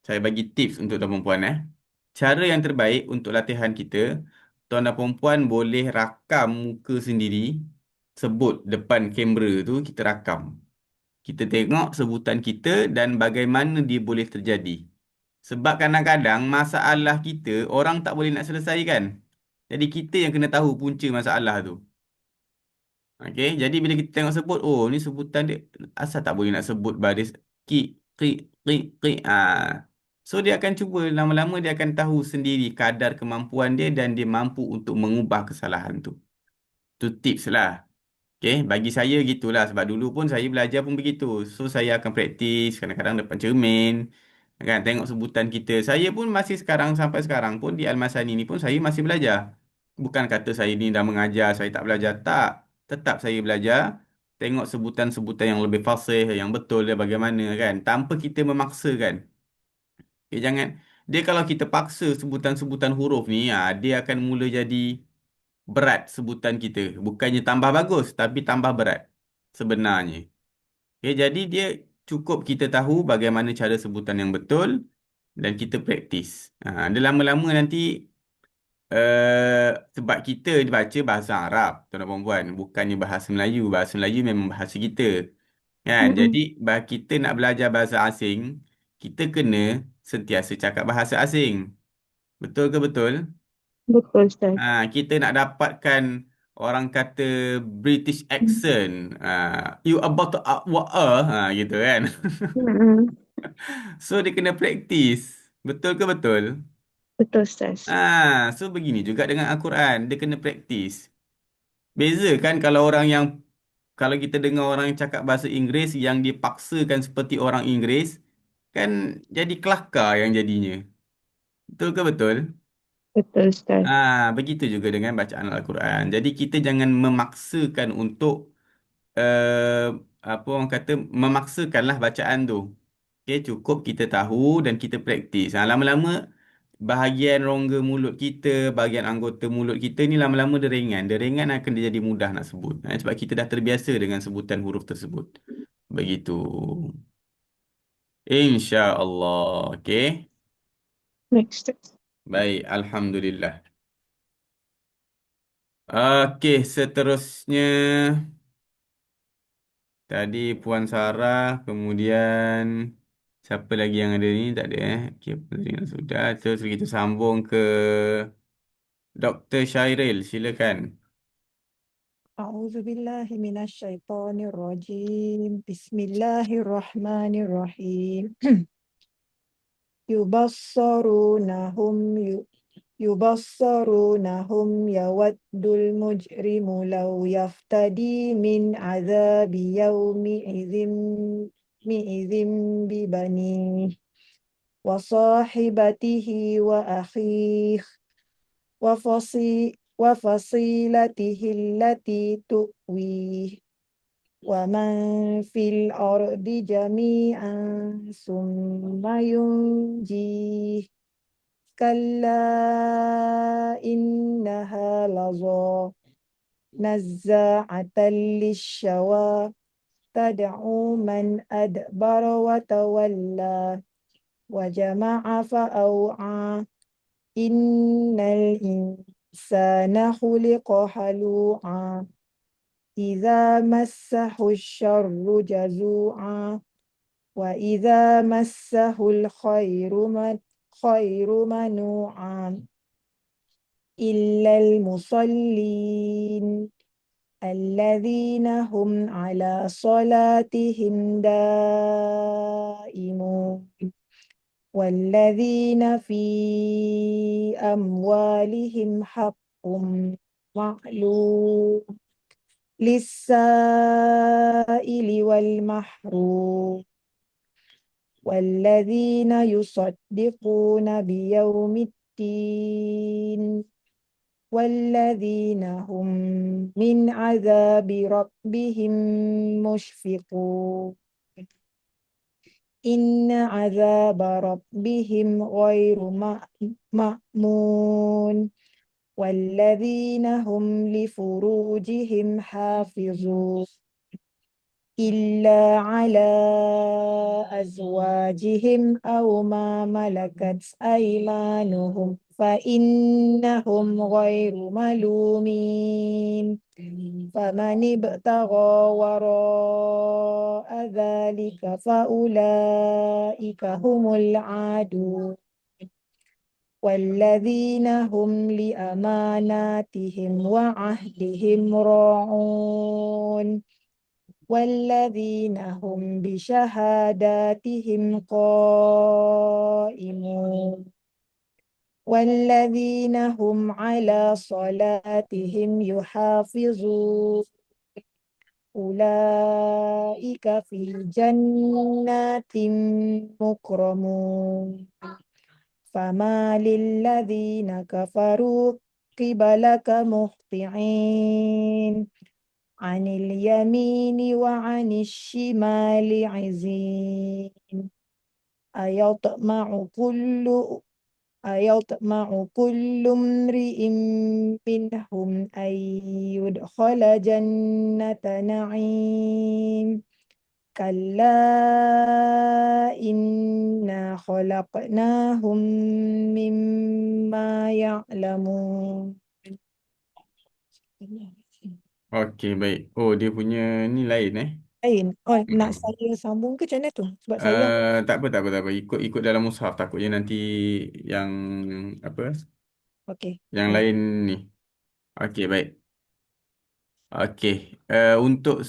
Saya bagi tips untuk tuan perempuan. Cara yang terbaik untuk latihan kita, tuan dan perempuan boleh rakam muka sendiri. Sebut depan kamera tu, kita rakam. Kita tengok sebutan kita dan bagaimana dia boleh terjadi. Sebab kadang-kadang masalah kita, orang tak boleh nak selesaikan. Jadi kita yang kena tahu punca masalah tu. Okey, jadi bila kita tengok sebut, oh ni sebutan dia, asal tak boleh nak sebut baris ki, ki, ki, ki. So dia akan cuba, lama-lama dia akan tahu sendiri kadar kemampuan dia dan dia mampu untuk mengubah kesalahan tu. Tu tips lah. Okay, bagi saya gitulah. Sebab dulu pun saya belajar pun begitu. So, saya akan praktis kadang-kadang depan cermin. Kan, tengok sebutan kita. Saya pun masih sekarang, sampai sekarang pun di Al-Masani ni pun saya masih belajar. Bukan kata saya ni dah mengajar, saya tak belajar. Tak. Tetap saya belajar. Tengok sebutan-sebutan yang lebih fasih, yang betul dia bagaimana kan. Tanpa kita memaksakan. Okay, jangan. Dia kalau kita paksa sebutan-sebutan huruf ni, dia akan mula jadi berat sebutan kita. Bukannya tambah bagus, tapi tambah berat sebenarnya. Okay, jadi dia cukup kita tahu bagaimana cara sebutan yang betul dan kita praktis. Dia lama-lama nanti sebab kita baca bahasa Arab, tuan-tuan perempuan, bukannya bahasa Melayu. Bahasa Melayu memang bahasa kita. Kan? Jadi kita nak belajar bahasa asing, kita kena sentiasa cakap bahasa asing. Betul ke betul? Betul, Ustaz. Kita nak dapatkan orang kata British accent. You about to gitu kan. So dia kena praktis. Betul ke betul? Betul, Ustaz. So begini juga dengan Al-Quran. Dia kena praktis. Beza kan kalau kita dengar orang yang cakap bahasa Inggeris yang dipaksakan seperti orang Inggeris, kan jadi kelakar yang jadinya. Betul ke betul? Betul, Ustaz. Begitu juga dengan bacaan Al-Quran. Jadi kita jangan memaksakan untuk apa orang kata memaksakanlah bacaan tu. Okay, cukup kita tahu dan kita praktis. Lama-lama bahagian rongga mulut kita, bahagian anggota mulut kita ni lama-lama dia ringan. Dia ringan akan dia jadi mudah nak sebut. Sebab kita dah terbiasa dengan sebutan huruf tersebut. Begitu. InsyaAllah. Okay. Next. Baik. Alhamdulillah. Okey, seterusnya tadi Puan Sarah, kemudian siapa lagi yang ada ni? Tak ada Okey, Puan sudah. Terus kita sambung ke Dr. Syairil, silakan. A'udzubillahi minasyaitonirrajim. Bismillahirrahmanirrahim. Yubassarunahum yubassarunahum yawaddul mujrimu law yaftadi min azabi yawmi idzin bibani wa sahibatihi wa akhihi wa fasilatihi allati tu'wih wa man fil ardi jami'an summa yunjih kalla innaha lazā nazza'atan lishawa tad'u man adbara wa tawalla wa jama'a fa'aw'a innal insana khuliqa halu'a idza massahu syarru jazu'a wa idza massahu khairu manu'a illal musallin alladzina hum ala salatihim daimun walladzina fi amwalihim haqqun ma'lum lis-sa'ili wal mahrum walladzina yusaddiquna biyaumiddin walladzina hum min azabi rabbihim mushfiqun inna azaba rabbihim ghairu ma'mun walladzina hum li furujihim hafizun illa ala azwajihim aw ma malakat aymanuhum fa innahum ghairu malumin faman ibtagha wara'a dhalika fa ulaika humul adun walladzina hum li amanatihim wa ahdihim ra'un walladzina hum bi syahadatihim qaimun walladzina hum ala salatihim yuhafizun ulaika fi jannatin mukramun fama lilladzina kafaru qibalaka muhti'in anil yamini wa anil shimali izin ayatma'u kullu mri'in minhum ay yudkhala jannata na'im kalla inna khalaqnahum mimma ya'lamun. Okey, baik. Oh, dia punya ni lain Lain. Oh, nak saya sambung ke macam mana tu? Sebab saya Tak apa, tak apa, tak apa. Ikut dalam mushaf, takutnya nanti yang apa? okey. Yang lain ni. Okey, baik. Okey. Untuk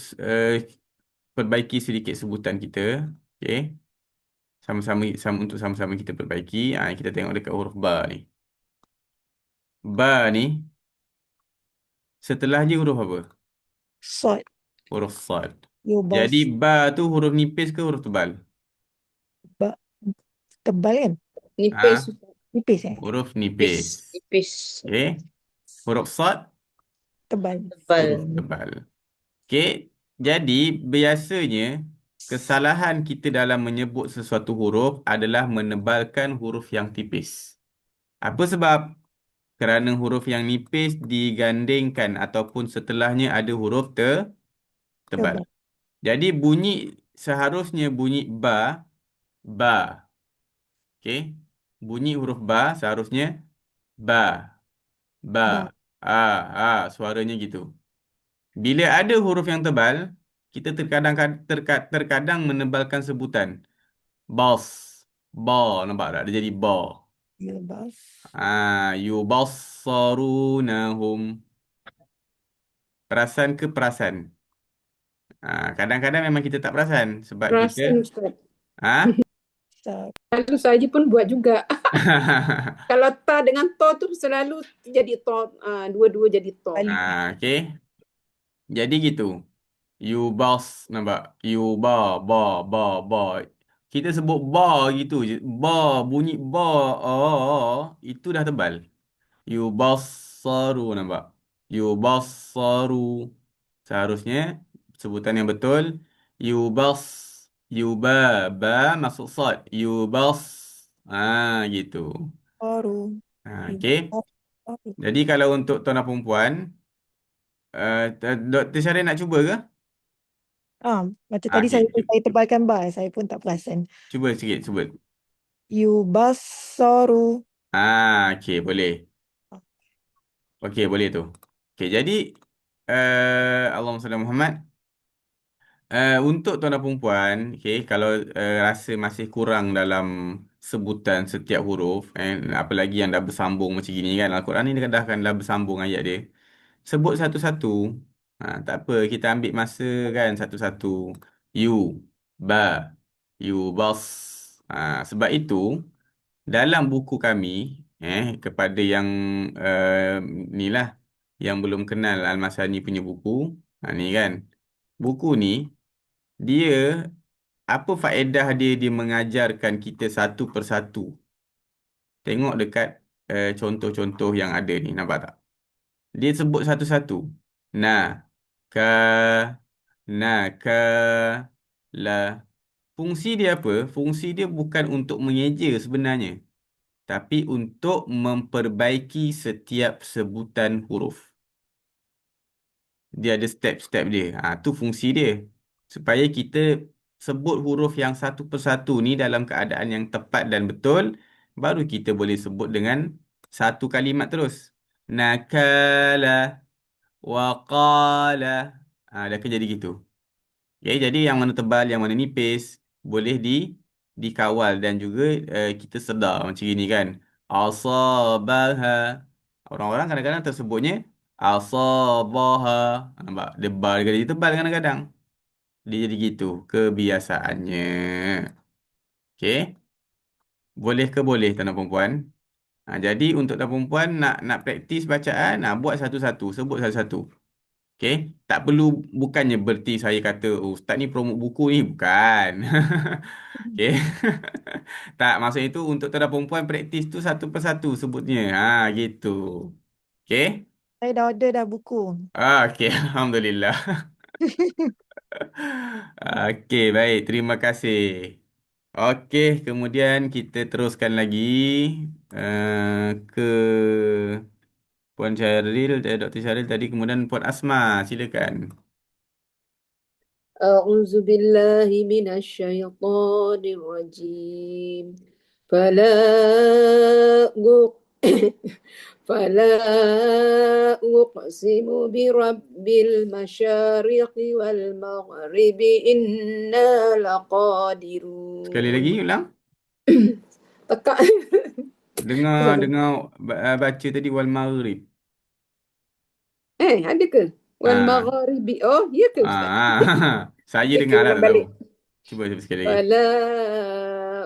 perbaiki sedikit sebutan kita. Okey. Untuk sama-sama kita perbaiki. Kita tengok dekat huruf ba ni. Ba ni setelah je huruf apa? Sod. Huruf sad. Yubas. Jadi ba tu huruf nipis ke huruf tebal? Tebal kan? Nipis. Nipis Huruf nipis. Nipis. Okey. Huruf sad Tebal. huruf tebal. Okey. Jadi biasanya kesalahan kita dalam menyebut sesuatu huruf adalah menebalkan huruf yang tipis. Apa sebab? Kerana huruf yang nipis digandingkan ataupun setelahnya ada huruf tebal. Tebal. Jadi bunyi seharusnya bunyi ba. Okey. Bunyi huruf ba seharusnya ba, ba, Ba. suaranya gitu. Bila ada huruf yang tebal, kita terkadang menebalkan sebutan. Bas, ba, nampak tak? Dia jadi ba. Yubas. Yubassarunahum. Perasan ke perasan? Kadang-kadang memang kita tak perasan sebab kita Perasan Ustaz. ah Lalu saya pun buat juga. Kalau ta dengan to tu selalu jadi to, dua-dua jadi to. Balik. okey. Jadi gitu. Yubas, nampak? Yuba, ba, ba, ba. Kita sebut ba gitu je. Ba, bunyi ba, itu dah tebal. Yubassaru, nampak? Yubassaru. Seharusnya sebutan yang betul yubas, yuba, ba masuk sad. Yubas. Gitu. Baru. Okey. Baru. Jadi kalau untuk tuan dan perempuan, Dr. Syarif nak cuba ke? Macam tadi Okey, saya tebalkan ba, saya pun tak perasan. cuba sikit, cuba. Yubassaru. Okey, boleh. Okey, boleh tu. Okey, jadi Allahumma salli ala Muhammad. Untuk tuan dan perempuan, okay, kalau rasa masih kurang dalam sebutan setiap huruf, apalagi yang dah bersambung macam gini kan, Al-Quran ni dah dah bersambung ayat dia. Sebut satu-satu. Tak apa, kita ambil masa kan satu-satu. You, ba, you, bas. Sebab itu, dalam buku kami, kepada yang ni lah, yang belum kenal Al-Masani punya buku, ni kan, buku ni, dia, apa faedah dia mengajarkan kita satu persatu. Tengok dekat contoh-contoh yang ada ni, nampak tak? Dia sebut satu-satu. Na, ka, na, ka, la. Fungsi dia apa? Fungsi dia bukan untuk mengeja sebenarnya, tapi untuk memperbaiki setiap sebutan huruf. Dia ada step-step dia. Tu fungsi dia. Supaya kita sebut huruf yang satu persatu ni dalam keadaan yang tepat dan betul, baru kita boleh sebut dengan satu kalimat terus. Nakala, waqala. Dia akan jadi gitu. Okay, jadi yang mana tebal, yang mana nipis, boleh dikawal dan juga kita sedar macam ini kan. Asabaha. Orang-orang kadang-kadang tersebutnya asabaha. Nampak? Dia bar dia jadi tebal kadang-kadang. Dia jadi gitu. Kebiasaannya. Okey. Boleh ke boleh tuan dan perempuan? Jadi untuk tuan perempuan nak praktis bacaan, buat satu-satu. Sebut satu-satu. Okey, tak perlu, bukannya berarti saya kata ustaz ni promote buku ni, bukan. Okey. Tak, maksud itu untuk tuan perempuan praktis tu satu persatu sebutnya. Gitu. Okey. Saya dah order dah buku. Okey, alhamdulillah. Okey, baik, terima kasih. Okey, kemudian kita teruskan lagi ke Puan Syaril, Dr. Syaril tadi, kemudian Puan Asma, silakan. أعوذ بالله من الشيطان الرجيم فلا أق- فلا أقسم برب المشارق والمغرب إنا لقادرون. Sekali lagi ulang. Tekak. Dengar baca tadi wal maghrib. Ada ke? Wal Ah. magharibi. Oh, ya ke Ustaz? Saya Ya ke? dengar lah, Ulang tak tahu. balik. Cuba sekali lagi. فلا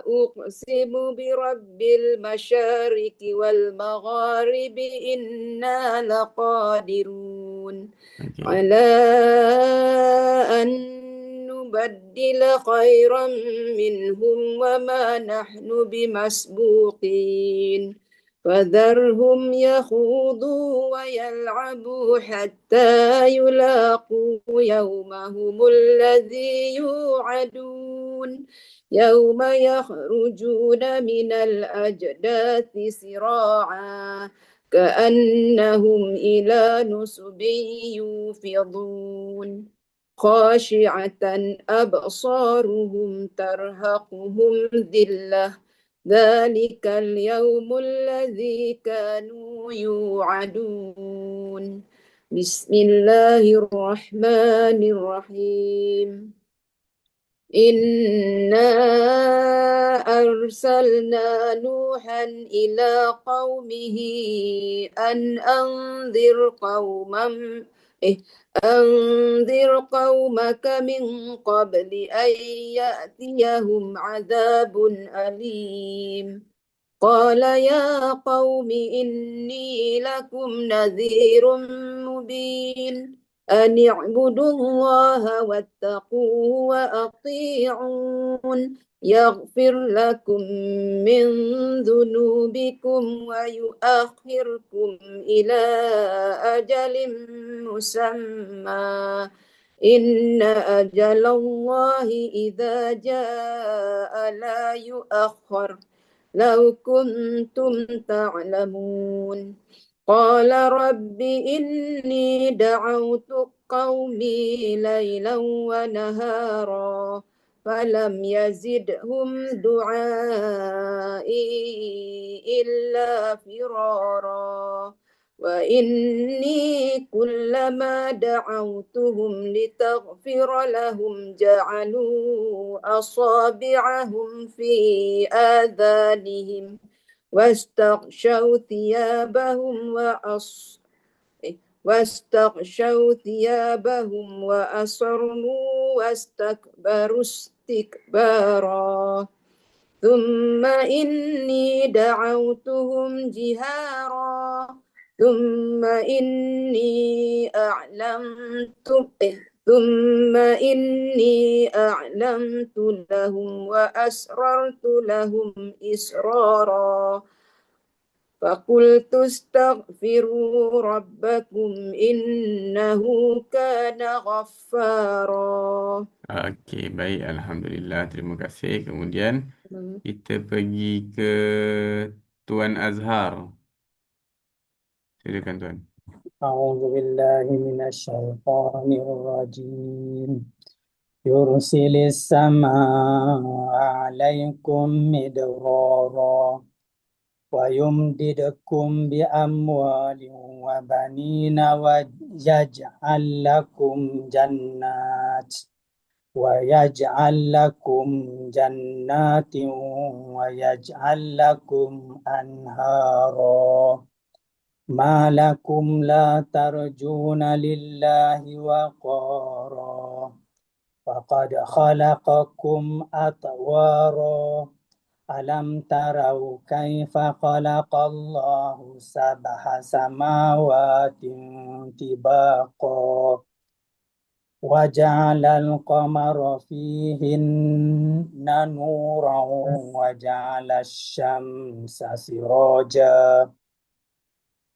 أقسم برب المشارق والمغارب إنا لقادرون Okey. على أن نبدل خيرا منهم وما نحن بمسبوقين فذرهم يخوضوا ويلعبوا حتى يلاقوا يومهم الذي يوعدون يوم يخرجون من الأجداث سراعا كأنهم إلى نصب يوفضون خاشعة أبصارهم ترهقهم ذلة ذلك اليوم الذي كانوا يوعدون بسم الله الرحمن الرحيم إنا أرسلنا نوحا إلى قومه أن أنذر قومك من قبل أن يأتيهم عذاب أليم قال يا قوم إني لكم نذير مبين أن اعبدوا الله واتقوه وأطيعون يغفر لكم من ذنوبكم ويؤخركم إلى أجل مسمى إن أجل الله إذا جاء لا يؤخر لو كنتم تعلمون قال رب إني دعوت قومي ليلا ونهارا فلم يزدهم دعائي إلا فرارا وإني كلما دعوتهم لتغفر لهم جعلوا أصابعهم في آذانهم واستغشوا ثيابهم وأصروا واستكبروا استكبارا ثم إني دعوتهم جهارا ثم إني أعلمت لهم وأسررت لهم إسرارا فقلت استغفروا ربكم إنه كان غفارا. Okey, baik. Alhamdulillah. Terima kasih. Kemudian kita pergi ke Tuan Azhar. Silakan Tuan. أعوذ بالله من الشيطان الرجيم يرسل السماء عليكم مدرارا ويمددكم بأموال وبنين ويجعل لكم جنات ويجعل لكم أنهارا ما لكم لا ترجون لله وقارا وقد خلقكم أطوارا ألم تروا كيف خلق الله 7 سماوات طباقا وجعل القمر فيهن نورا وجعل الشمس سراجا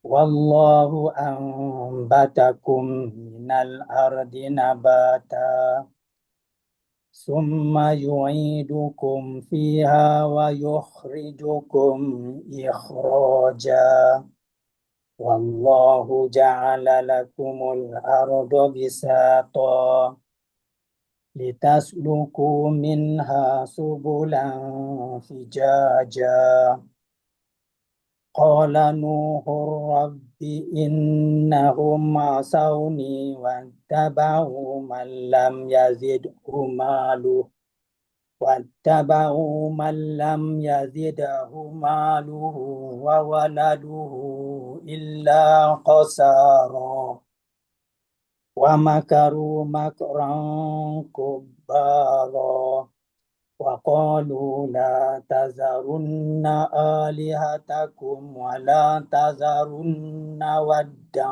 والله أنبتكم من الأرض نباتا ثم يعيدكم فيها ويخرجكم إخراجا والله جعل لكم الأرض بساطا لتسلكوا منها سبلا فجاجا قال نوح رب إنهم عصوني واتبعوا من لم يزده ماله وولده إلا خسارا ومكروا مكرا كبارا وقالوا لا تذرن آلهتكم ولا تذرن ودا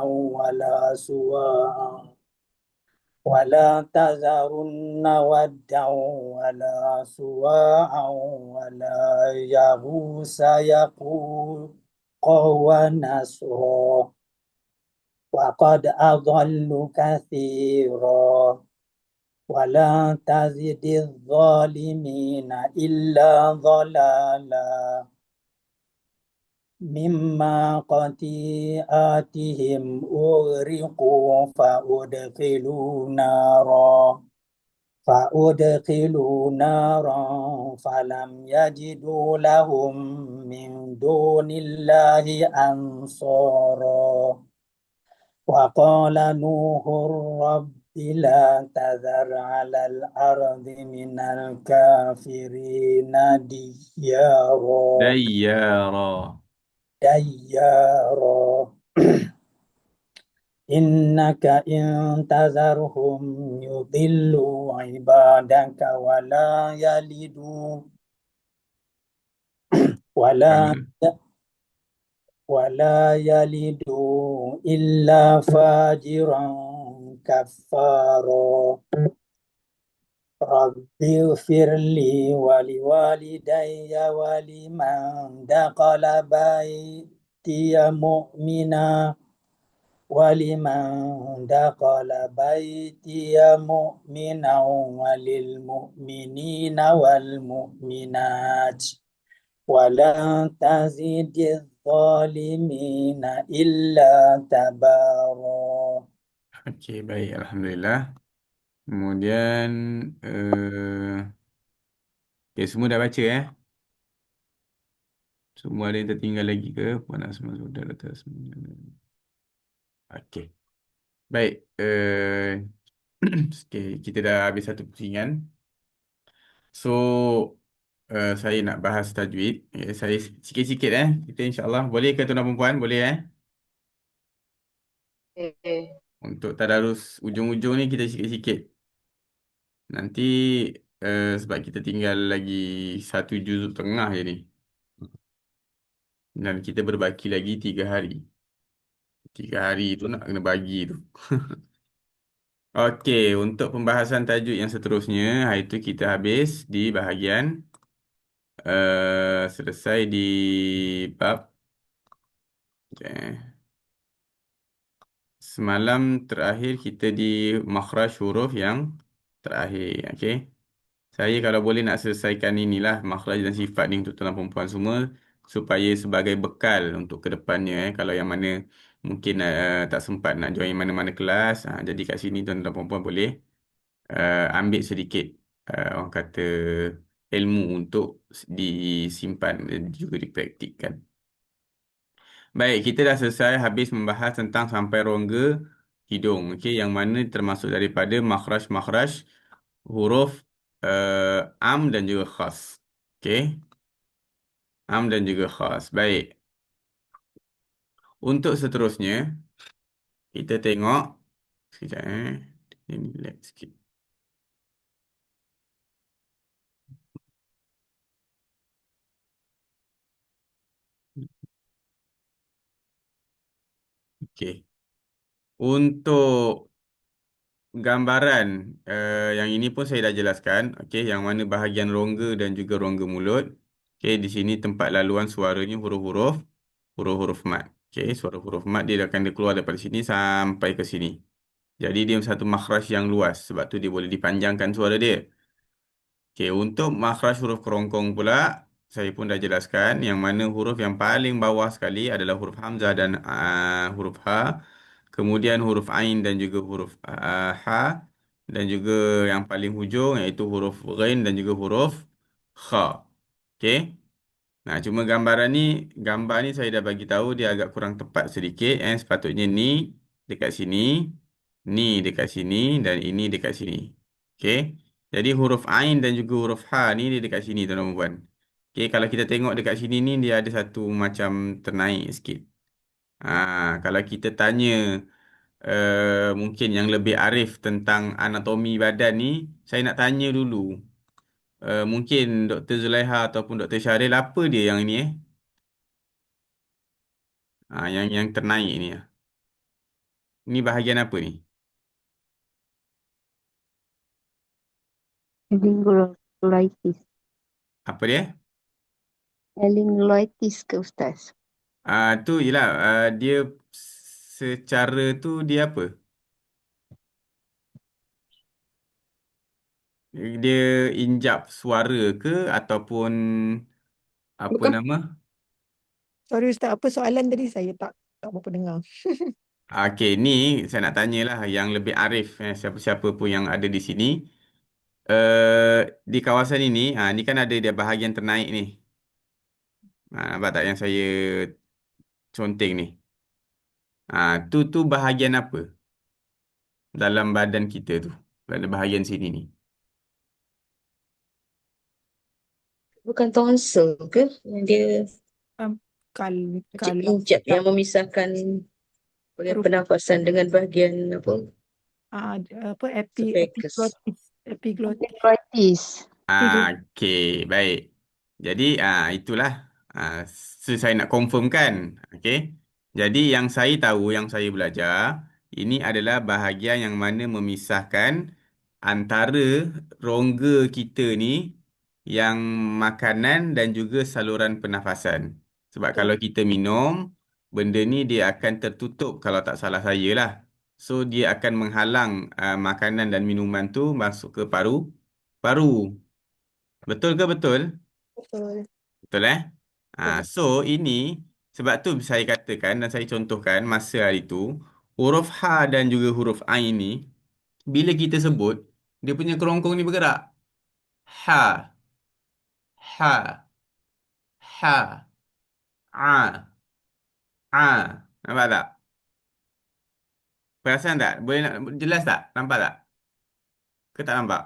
ولا سواعا ولا يغوث ونسرا وقد أضلوا كثيرا ولا تزد الظالمين إلا ضلالا مما خطيئاتهم أغرقوا فأدخلوا نارا فلم يجدوا لهم من دون الله أنصارا وقال نوح رب لا تذر على الأرض من الكافرين Dayyara. ديارا إنك إن تذرهم يضلوا عبادك ولا Sama. ولا يلدوا إلا فاجرا كفارا رب اغفر لي ولوالدي ولمن دخل بيتي مؤمنا وللمؤمنين والمؤمنات ولا تزد الظالمين إلا تبارا. Okey, baik. Alhamdulillah. Kemudian, okey, semua dah baca eh? Semua ada yang tertinggal lagi ke? Puan Asma Saudara atas. Okey. Baik. Okey, kita dah habis satu pusingan. So, saya nak bahas tajwid. Saya sikit-sikit eh. Kita insyaAllah. Boleh ke tuan-tuan perempuan? Boleh eh? Untuk tadarus ujung-ujung ni kita sikit-sikit. Nanti sebab kita tinggal lagi satu juzuk tengah je ni. Dan kita berbaki lagi 3 hari. 3 hari tu nak kena bagi tu. Okey, untuk pembahasan tajuk yang seterusnya, hari tu kita habis di bahagian selesai di bab semalam terakhir kita di makhraj huruf yang terakhir. Okey. Saya kalau boleh nak selesaikan inilah makhraj dan sifat ni untuk tuan perempuan semua supaya sebagai bekal untuk ke depannya kalau yang mana mungkin tak sempat nak join mana-mana kelas, jadi kat sini tuan-tuan perempuan boleh ambil sedikit orang kata ilmu untuk disimpan dan juga dipraktikkan. Baik, kita dah selesai habis membahas tentang sampai rongga hidung, okey, yang mana termasuk daripada makhraj-makhraj huruf am dan juga khas. Okey. Am dan juga khas. Baik. Untuk seterusnya, kita tengok sekejap ini lag sikit. Okey. Untuk gambaran yang ini pun saya dah jelaskan, okey, yang mana bahagian rongga dan juga rongga mulut. Okey, di sini tempat laluan suaranya huruf-huruf mat. Okey, suara huruf mat dia akan keluar daripada sini sampai ke sini. Jadi dia satu makhraj yang luas, sebab tu dia boleh dipanjangkan suara dia. Okey, untuk makhraj huruf kerongkong pula, saya pun dah jelaskan yang mana huruf yang paling bawah sekali adalah huruf hamzah dan huruf ha. Kemudian huruf ain dan juga huruf ha. Dan juga yang paling hujung iaitu huruf ghain dan juga huruf kha. Okey. Nah, cuma gambar ni saya dah bagi tahu dia agak kurang tepat sedikit. Sepatutnya ni dekat sini, ni dekat sini dan ini dekat sini. Okey. Jadi huruf ain dan juga huruf ha ni dia dekat sini tuan-tuan dan puan. Okey, kalau kita tengok dekat sini ni dia ada satu macam ternaik sikit. Kalau kita tanya mungkin yang lebih arif tentang anatomi badan ni, saya nak tanya dulu. Mungkin Dr. Zulaiha ataupun Dr. Syaril, apa dia yang ini yang ternaik ni. Ini bahagian apa ni? Elingulitis. Apa dia? Elingulitis ke Ustaz? Tu yelah, dia secara tu dia apa? Dia injap suara ke ataupun apa Bukan nama? Sorry Ustaz, apa soalan tadi? Saya tak berapa dengar. Okey, ni saya nak tanyalah yang lebih arif, siapa-siapa pun yang ada di sini. Di kawasan ini, ni kan ada dia bahagian ternaik ni. Nampak tak yang saya conteng ni? Tu bahagian apa dalam badan kita tu? Pada bahagian sini ni. Bukan tonsil ke? Yang dia Um, macam kalau injap yang memisahkan bahagian huruf pernafasan dengan bahagian apa? apa Esophagus. epiglottis. Epiglottis. Okey, baik. Jadi, itulah. Saya nak confirmkan. Okey. Jadi, yang saya tahu, yang saya belajar, ini adalah bahagian yang mana memisahkan antara rongga kita ni yang makanan dan juga saluran pernafasan. Sebab Betul. kalau kita minum, benda ni dia akan tertutup kalau tak salah saya lah. So, dia akan menghalang makanan dan minuman tu masuk ke paru. Betul ke betul? Betul. Betul So ini sebab tu saya katakan dan saya contohkan masa hari tu huruf H dan juga huruf Ain ni bila kita sebut dia punya kerongkong ni bergerak. Ha, ha, ha, a, a. Nampak tak? Perasan tak? Boleh nak jelas tak? Nampak tak? Ke tak nampak?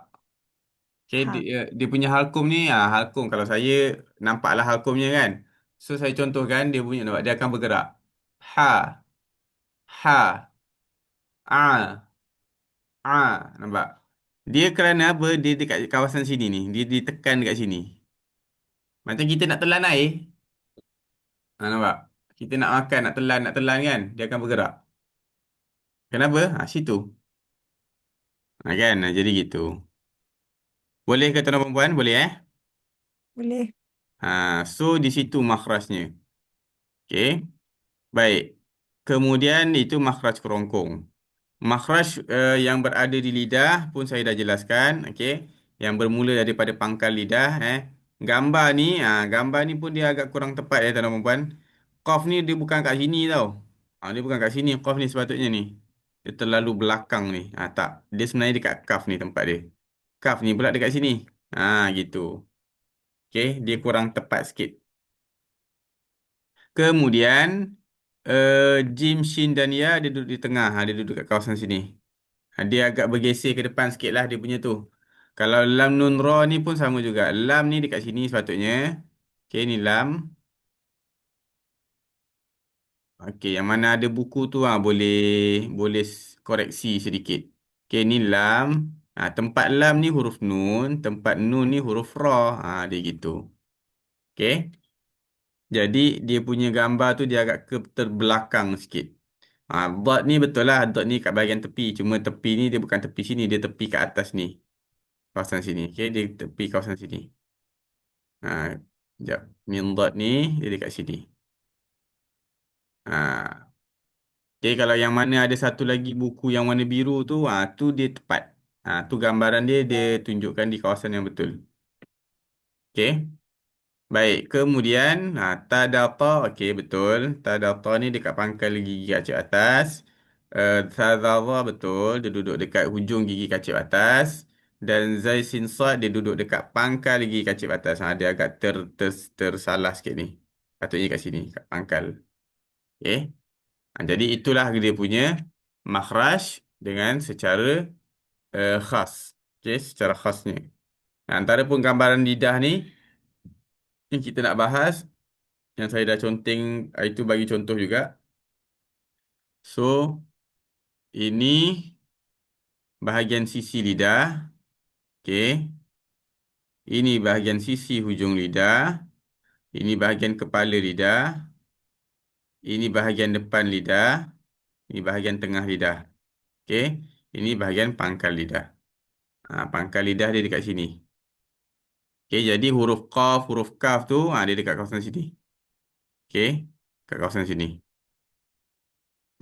Okay, Ha. dia punya halkum ni, halkum kalau saya nampaklah halkumnya kan. So saya contohkan dia punya nampak dia akan bergerak. Ha, ha, a, a, nampak? Dia kerana apa? Dia dekat kawasan sini ni. Dia ditekan dekat sini. Macam kita nak telan air. Nampak? Kita nak makan, nak telan kan? Dia akan bergerak. Kenapa? Situ. Kan? Jadi gitu. Boleh ke tuan-tuan perempuan? Boleh Boleh. So di situ makhrajnya. Okey. Baik. Kemudian itu makhraj kerongkong. Makhraj yang berada di lidah pun saya dah jelaskan, okey. Yang bermula daripada pangkal lidah gambar ni pun dia agak kurang tepat tuan-tuan dan puan. Qaf ni dia bukan kat sini tau. Dia bukan kat sini qaf ni sepatutnya ni. Dia terlalu belakang ni. Tak. Dia sebenarnya dekat kaf ni tempat dia. Kaf ni pula dekat sini. Gitu. Okey, dia kurang tepat sikit. Kemudian Jim, Shin dan Ya dia duduk di tengah. Dia duduk kat kawasan sini. Dia agak bergeser ke depan sikit lah dia punya tu. Kalau lam nun ra ni pun sama juga. Lam ni dekat sini sepatutnya. Okey, ni lam. Okey, yang mana ada buku tu boleh koreksi sedikit. Okey, ni lam. Tempat lam ni huruf nun, tempat nun ni huruf ra. Dia gitu. Okey. Jadi dia punya gambar tu dia agak ke terbelakang sikit. Dot ni betul lah. Dot ni kat bahagian tepi. Cuma tepi ni dia bukan tepi sini. Dia tepi kat atas ni. Kawasan sini. Okay, dia tepi kawasan sini. Sekejap. Min dot ni dia dekat sini. Okay, kalau yang mana ada satu lagi buku yang warna biru tu, tu dia tepat. Tu gambaran dia tunjukkan di kawasan yang betul. Okay. Baik, kemudian tadata, okey betul. Tadata ni dekat pangkal gigi kacip atas. Tadara betul, dia duduk dekat hujung gigi kacip atas. Dan zai sin sad dia duduk dekat pangkal gigi kacip atas. Dia agak tersalah sikit ni. Patutnya kat sini, kat pangkal. Okey. Jadi itulah dia punya makhraj dengan secara khas. Okey, secara khasnya. Antara pun gambaran lidah ni yang kita nak bahas yang saya dah conteng itu bagi contoh juga. So, ini bahagian sisi lidah. Okey. Ini bahagian sisi hujung lidah. Ini bahagian kepala lidah. Ini bahagian depan lidah. Ini bahagian tengah lidah. Okey. Ini bahagian pangkal lidah. Pangkal lidah dia dekat sini. Okey, jadi huruf qaf, huruf kaf tu dia dekat kawasan sini. Okey. kat kawasan sini.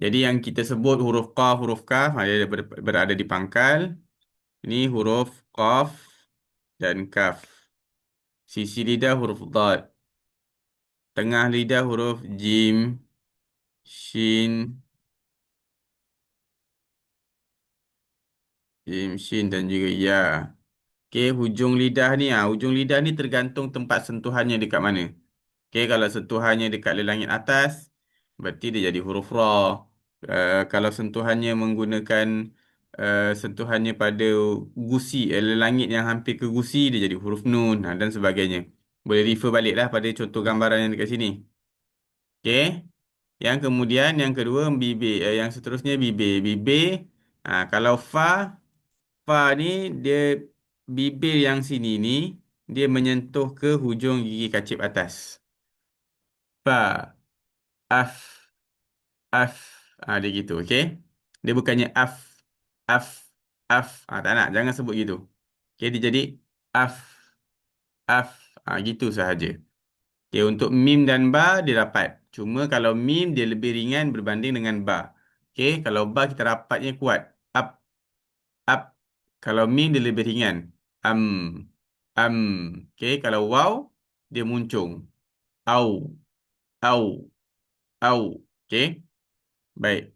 Jadi yang kita sebut huruf qaf, huruf kaf, dia berada di pangkal. Ini huruf qaf dan kaf. Sisi lidah huruf dad. Tengah lidah huruf jim, shin, shin dan juga ya. Okey, hujung lidah ni, hujung lidah ni tergantung tempat sentuhannya dekat mana. Okey, kalau sentuhannya dekat langit atas, berarti dia jadi huruf ra. Kalau sentuhannya menggunakan sentuhannya pada gusi, langit yang hampir ke gusi, dia jadi huruf nun, dan sebagainya. Boleh refer baliklah pada contoh gambaran yang dekat sini. Okey. Yang kemudian yang kedua bibir, yang seterusnya bibir. Bibir, kalau fa ni dia bibir yang sini ni dia menyentuh ke hujung gigi kacip atas. Fa, af, af. Dia gitu, okey. Dia bukannya af, af, af. Tak nak, jangan sebut gitu. Okey, dia jadi af, af. Gitu sahaja. Okay, untuk mim dan ba dia rapat. Cuma kalau mim dia lebih ringan berbanding dengan ba. Okay, kalau ba kita rapatnya kuat. Up, up. Kalau mim dia lebih ringan. Am, am. Okay, kalau waw dia muncung. Au, au, au. Okay, baik.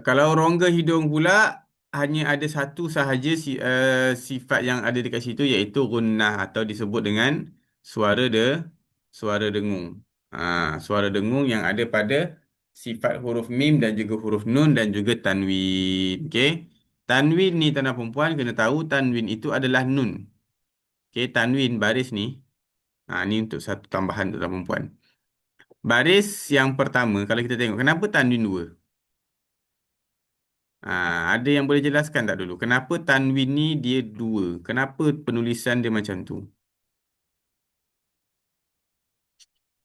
Kalau rongga hidung pula hanya ada satu sahaja sifat yang ada dekat situ, iaitu gunnah atau disebut dengan suara suara dengung. Suara dengung yang ada pada sifat huruf mim dan juga huruf nun dan juga tanwin. Okey. Tanwin ni tuan-tuan perempuan kena tahu tanwin itu adalah nun. Okey, tanwin baris ni. Ni untuk satu tambahan tuan-tuan perempuan. Baris yang pertama kalau kita tengok kenapa tanwin dua? Ada yang boleh jelaskan tak dulu? Kenapa tanwin ni dia dua? Kenapa penulisan dia macam tu?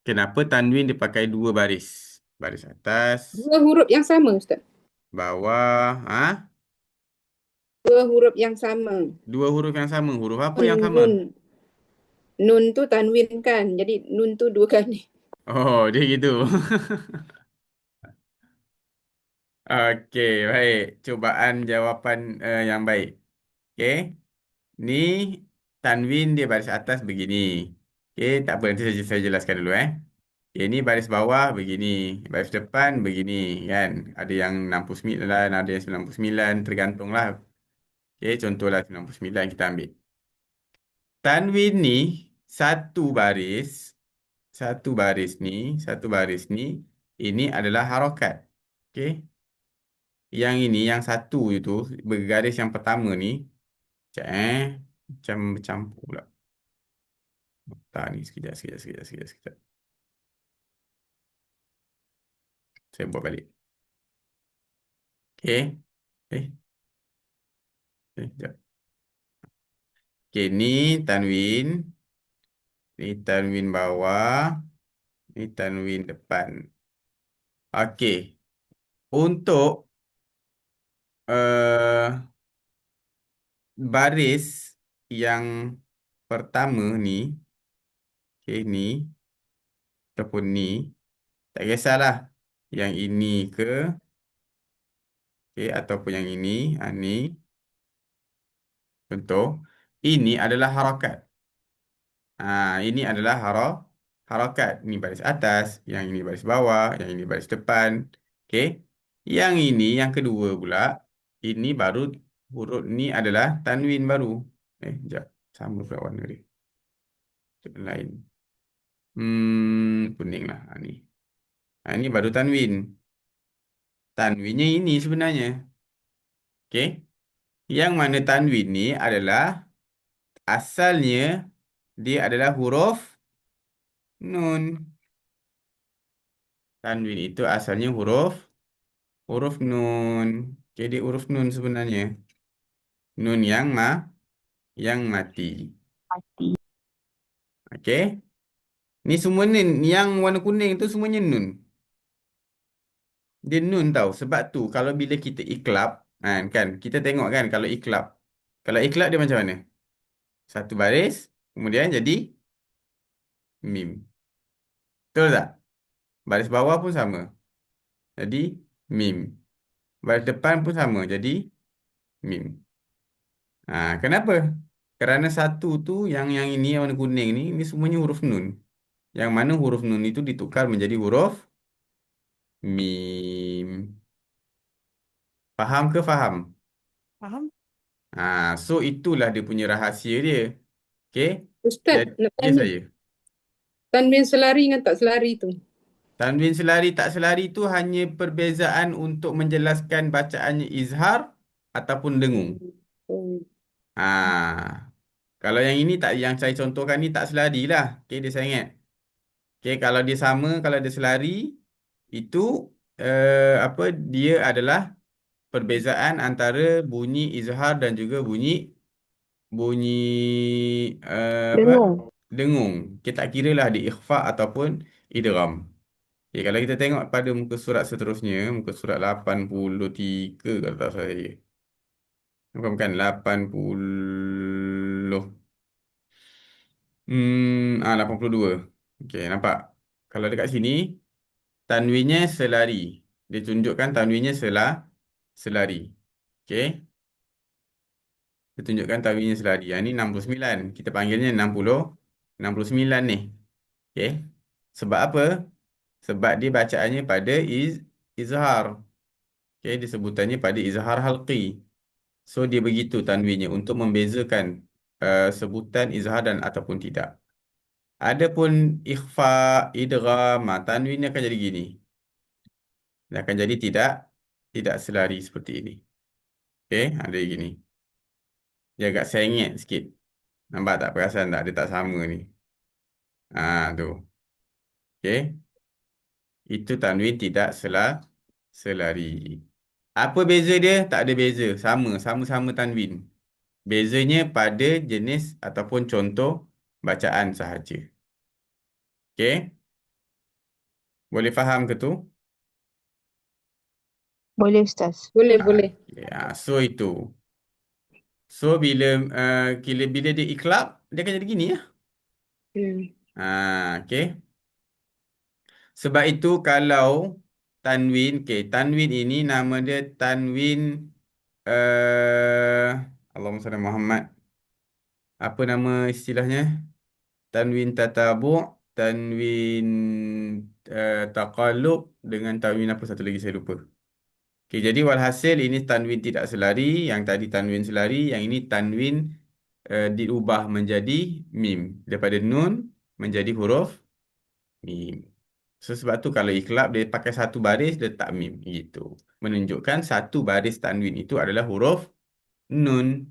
Kenapa tanwin dia pakai dua baris? Baris atas, Dua huruf yang sama, Ustaz. bawah. Dua huruf yang sama. Dua huruf yang sama. Huruf apa Nun, yang sama? nun. Nun tu tanwin kan. Jadi nun tu dua kali. Oh, dia gitu. Okey, baik. Cubaan jawapan yang baik. Okey. Ni tanwin dia baris atas begini. Okey, tak apa nanti saya jelaskan dulu Ini baris bawah begini, baris depan begini kan. Ada yang 69, ada yang 99, tergantunglah. Okey, contohlah 99 kita ambil. Tanwin ni satu baris, satu baris ni ini adalah harakat. Okey. Yang ini yang satu itu bergaris yang pertama ni macam bercampur pula. Tak ni sekejap. Saya buat balik. Okey. Sekejap. Okey, ni tanwin. Ni tanwin bawah. Ni tanwin depan. Okey. Untuk baris yang pertama ni. Okey, ni. Ataupun ni. Tak kisahlah. Yang ini ke. Okey, ataupun yang ini. Ni. Contoh. Ini adalah harakat. Ini adalah harakat. Ini baris atas, yang ini baris bawah, yang ini baris depan. Okey. Yang ini yang kedua pula, ini baru huruf ni adalah tanwin baru. Sekejap. Sama pula warna dia. Warna lain. Kuning lah. Ni. Ini baru tanwin. Tanwinnya ini sebenarnya. Okey. Yang mana tanwin ni adalah asalnya dia adalah huruf nun. Tanwin itu asalnya huruf nun. Jadi huruf nun sebenarnya. Nun yang mati. Okey. Ni semua ni yang warna kuning tu semuanya nun. Dia nun tahu. Sebab tu kalau bila kita iklab, kan kita tengok kan kalau iklab. Kalau iklab dia macam mana? Satu baris, kemudian jadi mim. Betul tak? Baris bawah pun sama. Jadi mim. Baris depan pun sama. Jadi mim. Kenapa? Kerana satu tu yang ini yang warna kuning ni semuanya huruf nun. Yang mana huruf nun itu ditukar menjadi huruf mim. Faham ke faham? Faham? So itulah dia punya rahasia dia. Okey? Ustaz, Jadi, nak ya tanya. saya. Tanwin selari dengan tak selari tu. Tanwin selari tak selari tu hanya perbezaan untuk menjelaskan bacaannya izhar ataupun dengung. Oh. Kalau yang ini tak, yang saya contohkan ni tak selari lah. Okey, dia saya ingat. Okey, kalau dia sama, kalau dia selari itu apa dia adalah perbezaan antara bunyi izhar dan juga bunyi apa Dengung. dengung. Kita tak kira lah di ikhfa ataupun idgham. Okay, kalau kita tengok pada muka surat seterusnya, muka surat 83 kalau tak salah saya. Bukan 80. 82. Okey, nampak? Kalau dekat sini tanwinnya selari. Dia tunjukkan tanwinnya selari. Okey. Dia tunjukkan tanwinnya selari. Yang ni 69. Kita panggilnya 69 ni. Okey. Sebab apa? Sebab dia bacaannya pada izhar. Okey, disebutannya pada izhar halqi. So dia begitu tanwinnya untuk membezakan sebutan izhar dan ataupun tidak. Adapun ikhfa, idgham, tanwinnya akan jadi gini. Dia akan jadi tidak selari seperti ini. Okey, ada gini. Dia agak sengit sikit. Nampak tak, perasan tak? Dia tak sama ni. Tu. Okey. Itu tanwin tidak selari. Apa beza dia? Tak ada beza. Sama-sama tanwin. Bezanya pada jenis ataupun contoh bacaan sahaja. Okey? Boleh faham ke tu? Boleh Ustaz. Boleh, boleh. Okay. So itu. So bila dia iklab, dia akan jadi gini ya. Okey. Sebab itu kalau tanwin, tanwin ini nama dia tanwin Allahumma salli Muhammad. Apa nama istilahnya? Tanwin tatabu', tanwin taqallub dengan tanwin apa satu lagi saya lupa. Okey, jadi walhasil ini tanwin tidak selari, yang tadi tanwin selari, yang ini tanwin diubah menjadi mim. Daripada nun menjadi huruf mim. So, sebab tu kalau iklab dia pakai satu baris letak mim gitu. Menunjukkan satu baris tanwin itu adalah huruf nun.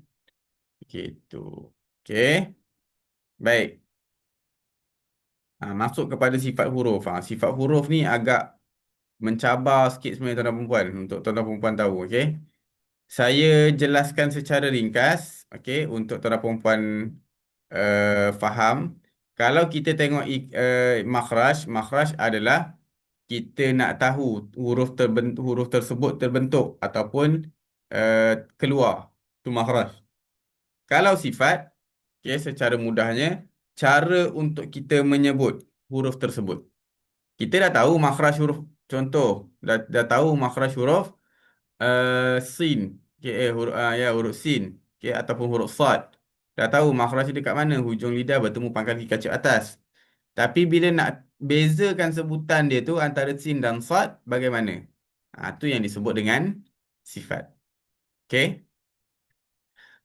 Gitu. Okey. Baik. Masuk kepada sifat huruf. Sifat huruf ni agak mencabar sikit sebenarnya tuan-tuan perempuan, untuk tuan-tuan perempuan tahu. Okey. Saya jelaskan secara ringkas, okey, untuk tuan-tuan perempuan faham. Kalau kita tengok makhraj adalah kita nak tahu huruf tersebut terbentuk ataupun keluar. Itu makhraj. Kalau sifat, okey, secara mudahnya cara untuk kita menyebut huruf tersebut. Kita dah tahu makhraj huruf, contoh, dah tahu makhraj huruf sin. Okay, huruf sin. Okay, ataupun huruf sad. Dah tahu makhraj dekat mana, hujung lidah bertemu pangkal gigi kacip atas. Tapi bila nak bezakan sebutan dia tu antara sin dan sad, bagaimana? Tu yang disebut dengan sifat. Okay.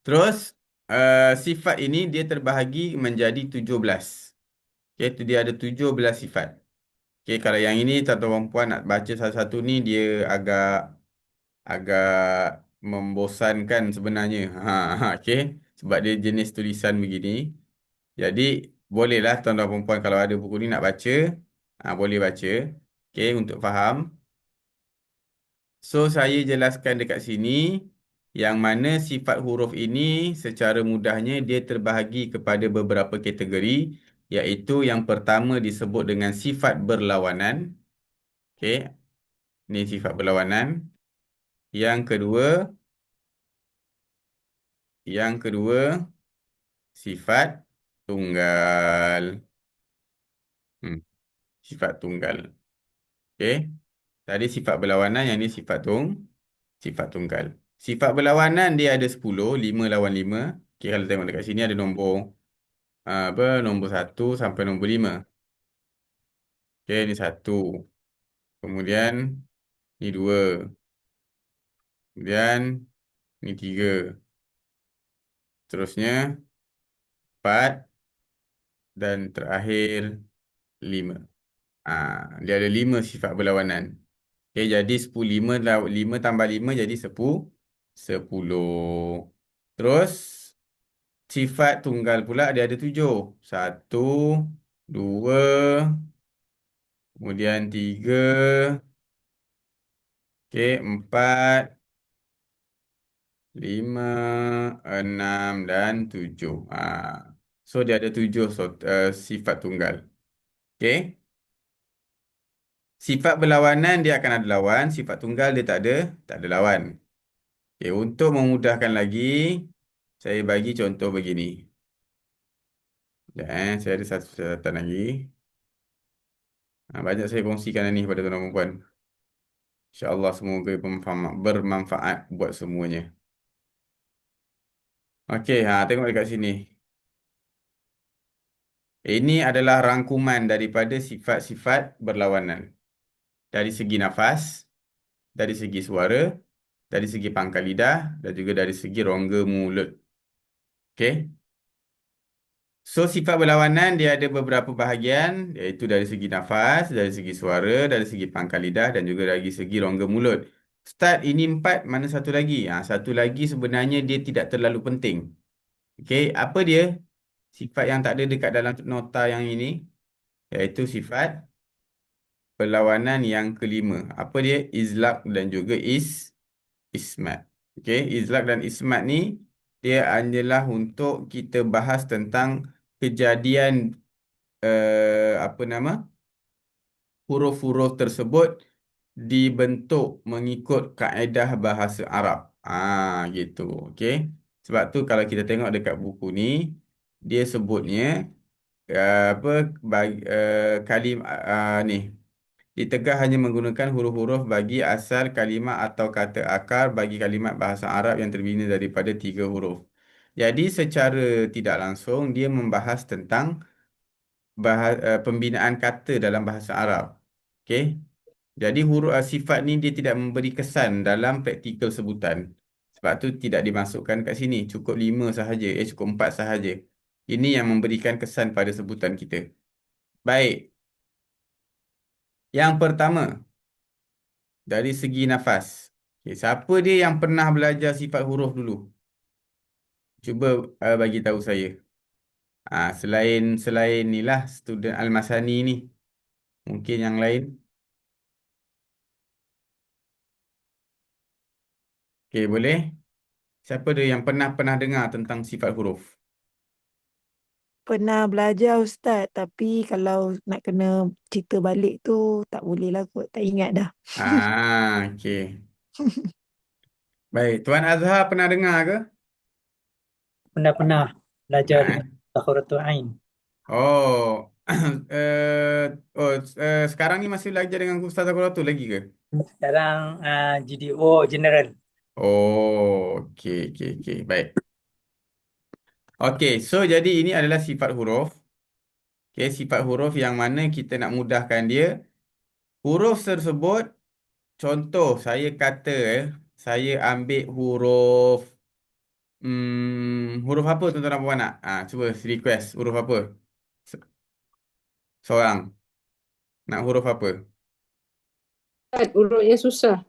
Terus sifat ini dia terbahagi menjadi 17. Okay, tu dia ada 17 sifat. Okay, kalau yang ini tuan-tuan puan nak baca satu-satu ni dia agak membosankan sebenarnya. Okay. Sebab dia jenis tulisan begini. Jadi bolehlah tuan-tuan puan kalau ada buku ni nak baca, boleh baca. Okay, untuk faham. So saya jelaskan dekat sini yang mana sifat huruf ini secara mudahnya dia terbahagi kepada beberapa kategori, iaitu yang pertama disebut dengan sifat berlawanan. Okey. Ini sifat berlawanan. Yang kedua sifat tunggal. Sifat tunggal. Okey. Tadi sifat berlawanan, yang ni sifat tunggal. Sifat berlawanan dia ada 10, 5 lawan 5. Okey, kalau tengok dekat sini ada nombor nombor 1 sampai nombor 5. Okey, ni 1. Kemudian ni 2. Kemudian ni 3. Terusnya 4 dan terakhir 5. Dia ada 5 sifat berlawanan. Okey, jadi 5 tambah 5 jadi 10. Terus sifat tunggal pula dia ada 7. 1, 2, kemudian 3, okey, 4, 5, 6 dan 7. So dia ada 7 sifat tunggal. Okey. Sifat berlawanan dia akan ada lawan, sifat tunggal dia tak ada lawan. Okey, untuk memudahkan lagi, saya bagi contoh begini. Sekejap, saya ada satu catatan lagi. Banyak saya kongsikan ni kepada tuan-tuan dan puan. InsyaAllah semoga bermanfaat buat semuanya. Okey, tengok dekat sini. Ini adalah rangkuman daripada sifat-sifat berlawanan. Dari segi nafas, dari segi suara, dari segi pangkal lidah dan juga dari segi rongga mulut. Okey. So, sifat berlawanan dia ada beberapa bahagian, iaitu dari segi nafas, dari segi suara, dari segi pangkal lidah dan juga dari segi rongga mulut. Start ini 4, mana satu lagi? Satu lagi sebenarnya dia tidak terlalu penting. Okey, apa dia? Sifat yang tak ada dekat dalam nota yang ini, iaitu sifat perlawanan yang kelima. Apa dia? Izlaq dan juga ismat. Okey, izlaq dan ismat ni dia adalah untuk kita bahas tentang kejadian huruf-huruf tersebut dibentuk mengikut kaedah bahasa Arab. Gitu. Okey. Sebab tu kalau kita tengok dekat buku ni, dia sebutnya ni ditegah hanya menggunakan huruf-huruf bagi asal kalimah atau kata akar bagi kalimat bahasa Arab yang terbina daripada 3 huruf. Jadi secara tidak langsung dia membahas tentang pembinaan kata dalam bahasa Arab. Okey. Jadi sifat ni dia tidak memberi kesan dalam praktikal sebutan. Sebab tu tidak dimasukkan kat sini. Cukup 5 sahaja. Cukup 4 sahaja. Ini yang memberikan kesan pada sebutan kita. Baik. Yang pertama, dari segi nafas. Okay, siapa dia yang pernah belajar sifat huruf dulu? Cuba bagi tahu saya. Selain ni lah student Al-Masani ni. Mungkin yang lain. Okey, boleh? Siapa dia yang pernah dengar tentang sifat huruf? Pernah belajar Ustaz, tapi kalau nak kena cerita balik tu tak boleh lah kot, tak ingat dah. Okey. Baik, Tuan Azhar pernah dengar ke? Pernah belajar Pernah, dengan Zakhratul Ain. Oh, sekarang ni masih belajar dengan Ustaz Zakuratul lagi ke? Sekarang GDO General. Oh, okey. Baik. Okey, so jadi ini adalah sifat huruf. Okey, sifat huruf yang mana kita nak mudahkan dia. Huruf tersebut, contoh saya kata, saya ambil huruf apa tuan-tuan dan puan nak? Cuba request huruf apa? Seorang. Nak huruf apa? Huruf yang susah.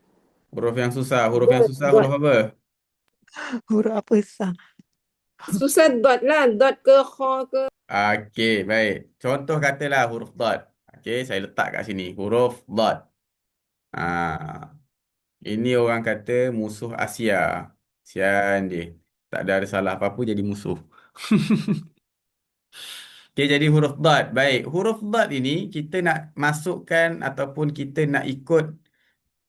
Huruf yang susah. Huruf yang susah huruf apa? Huruf apa sah? Susah dot lah. Dot ke kha ke. Okey, baik. Contoh katalah huruf dot. Okey, saya letak kat sini. Huruf dot. Ini orang kata musuh Asia. Sian dia. Tak ada salah apa-apa jadi musuh. Okey, jadi huruf dot. Baik, huruf dot ini kita nak masukkan ataupun kita nak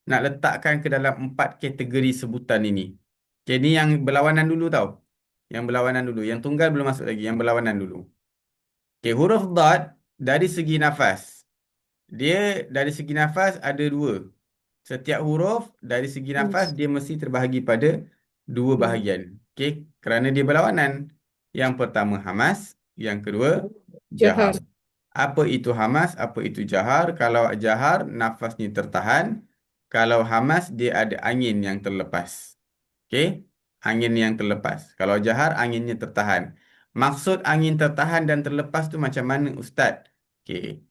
nak letakkan ke dalam 4 kategori sebutan ini. Okey, ni yang berlawanan dulu tau. Yang berlawanan dulu. Yang tunggal belum masuk lagi. Yang berlawanan dulu. Okey, huruf dot dari segi nafas. Dia dari segi nafas ada dua. Setiap huruf dari segi nafas dia mesti terbahagi pada dua bahagian. Okey, kerana dia berlawanan. Yang pertama hamas, yang kedua jahar. Jahar. Apa itu hamas, apa itu jahar? Kalau jahar nafasnya tertahan, kalau hamas dia ada angin yang terlepas. Okey, angin yang terlepas. Kalau jahar anginnya tertahan. Maksud angin tertahan dan terlepas tu macam mana Ustaz? Okey.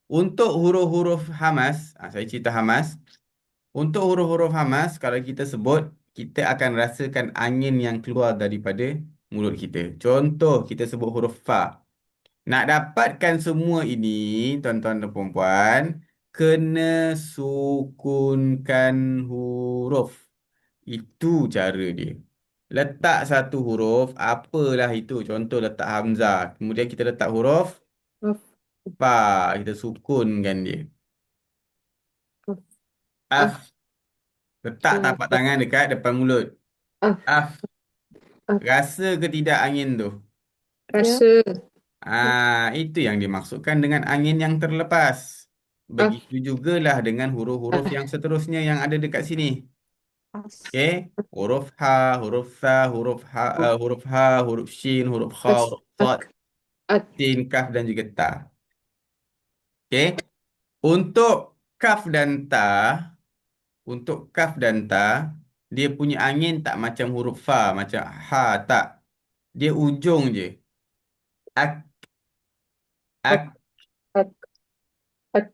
Untuk huruf-huruf hamas, saya cerita hamas. Untuk huruf-huruf hamas, kalau kita sebut, kita akan rasakan angin yang keluar daripada mulut kita. Contoh, kita sebut huruf fa. Nak dapatkan semua ini, tuan-tuan dan puan-puan, kena sukunkan huruf. Itu cara dia. Letak satu huruf, apalah itu. Contoh letak hamzah. Kemudian kita letak huruf Af. fa. Kita sukunkan dia. Af. Af. Af. Letak tapak tangan dekat depan mulut. Af. Af. Af. Rasa ke tidak angin tu? Rasa. Itu yang dimaksudkan dengan angin yang terlepas. Af. Begitu jugalah dengan huruf-huruf yang seterusnya yang ada dekat sini. Okey, huruf ha, huruf sa, huruf ha, huruf shin, huruf kha, As. huruf sad, At. sin, kaf dan juga ta. Okey. Untuk kaf dan ta, dia punya angin tak macam huruf fa, macam ha tak. Dia ujung je. Ak, ak. At. At.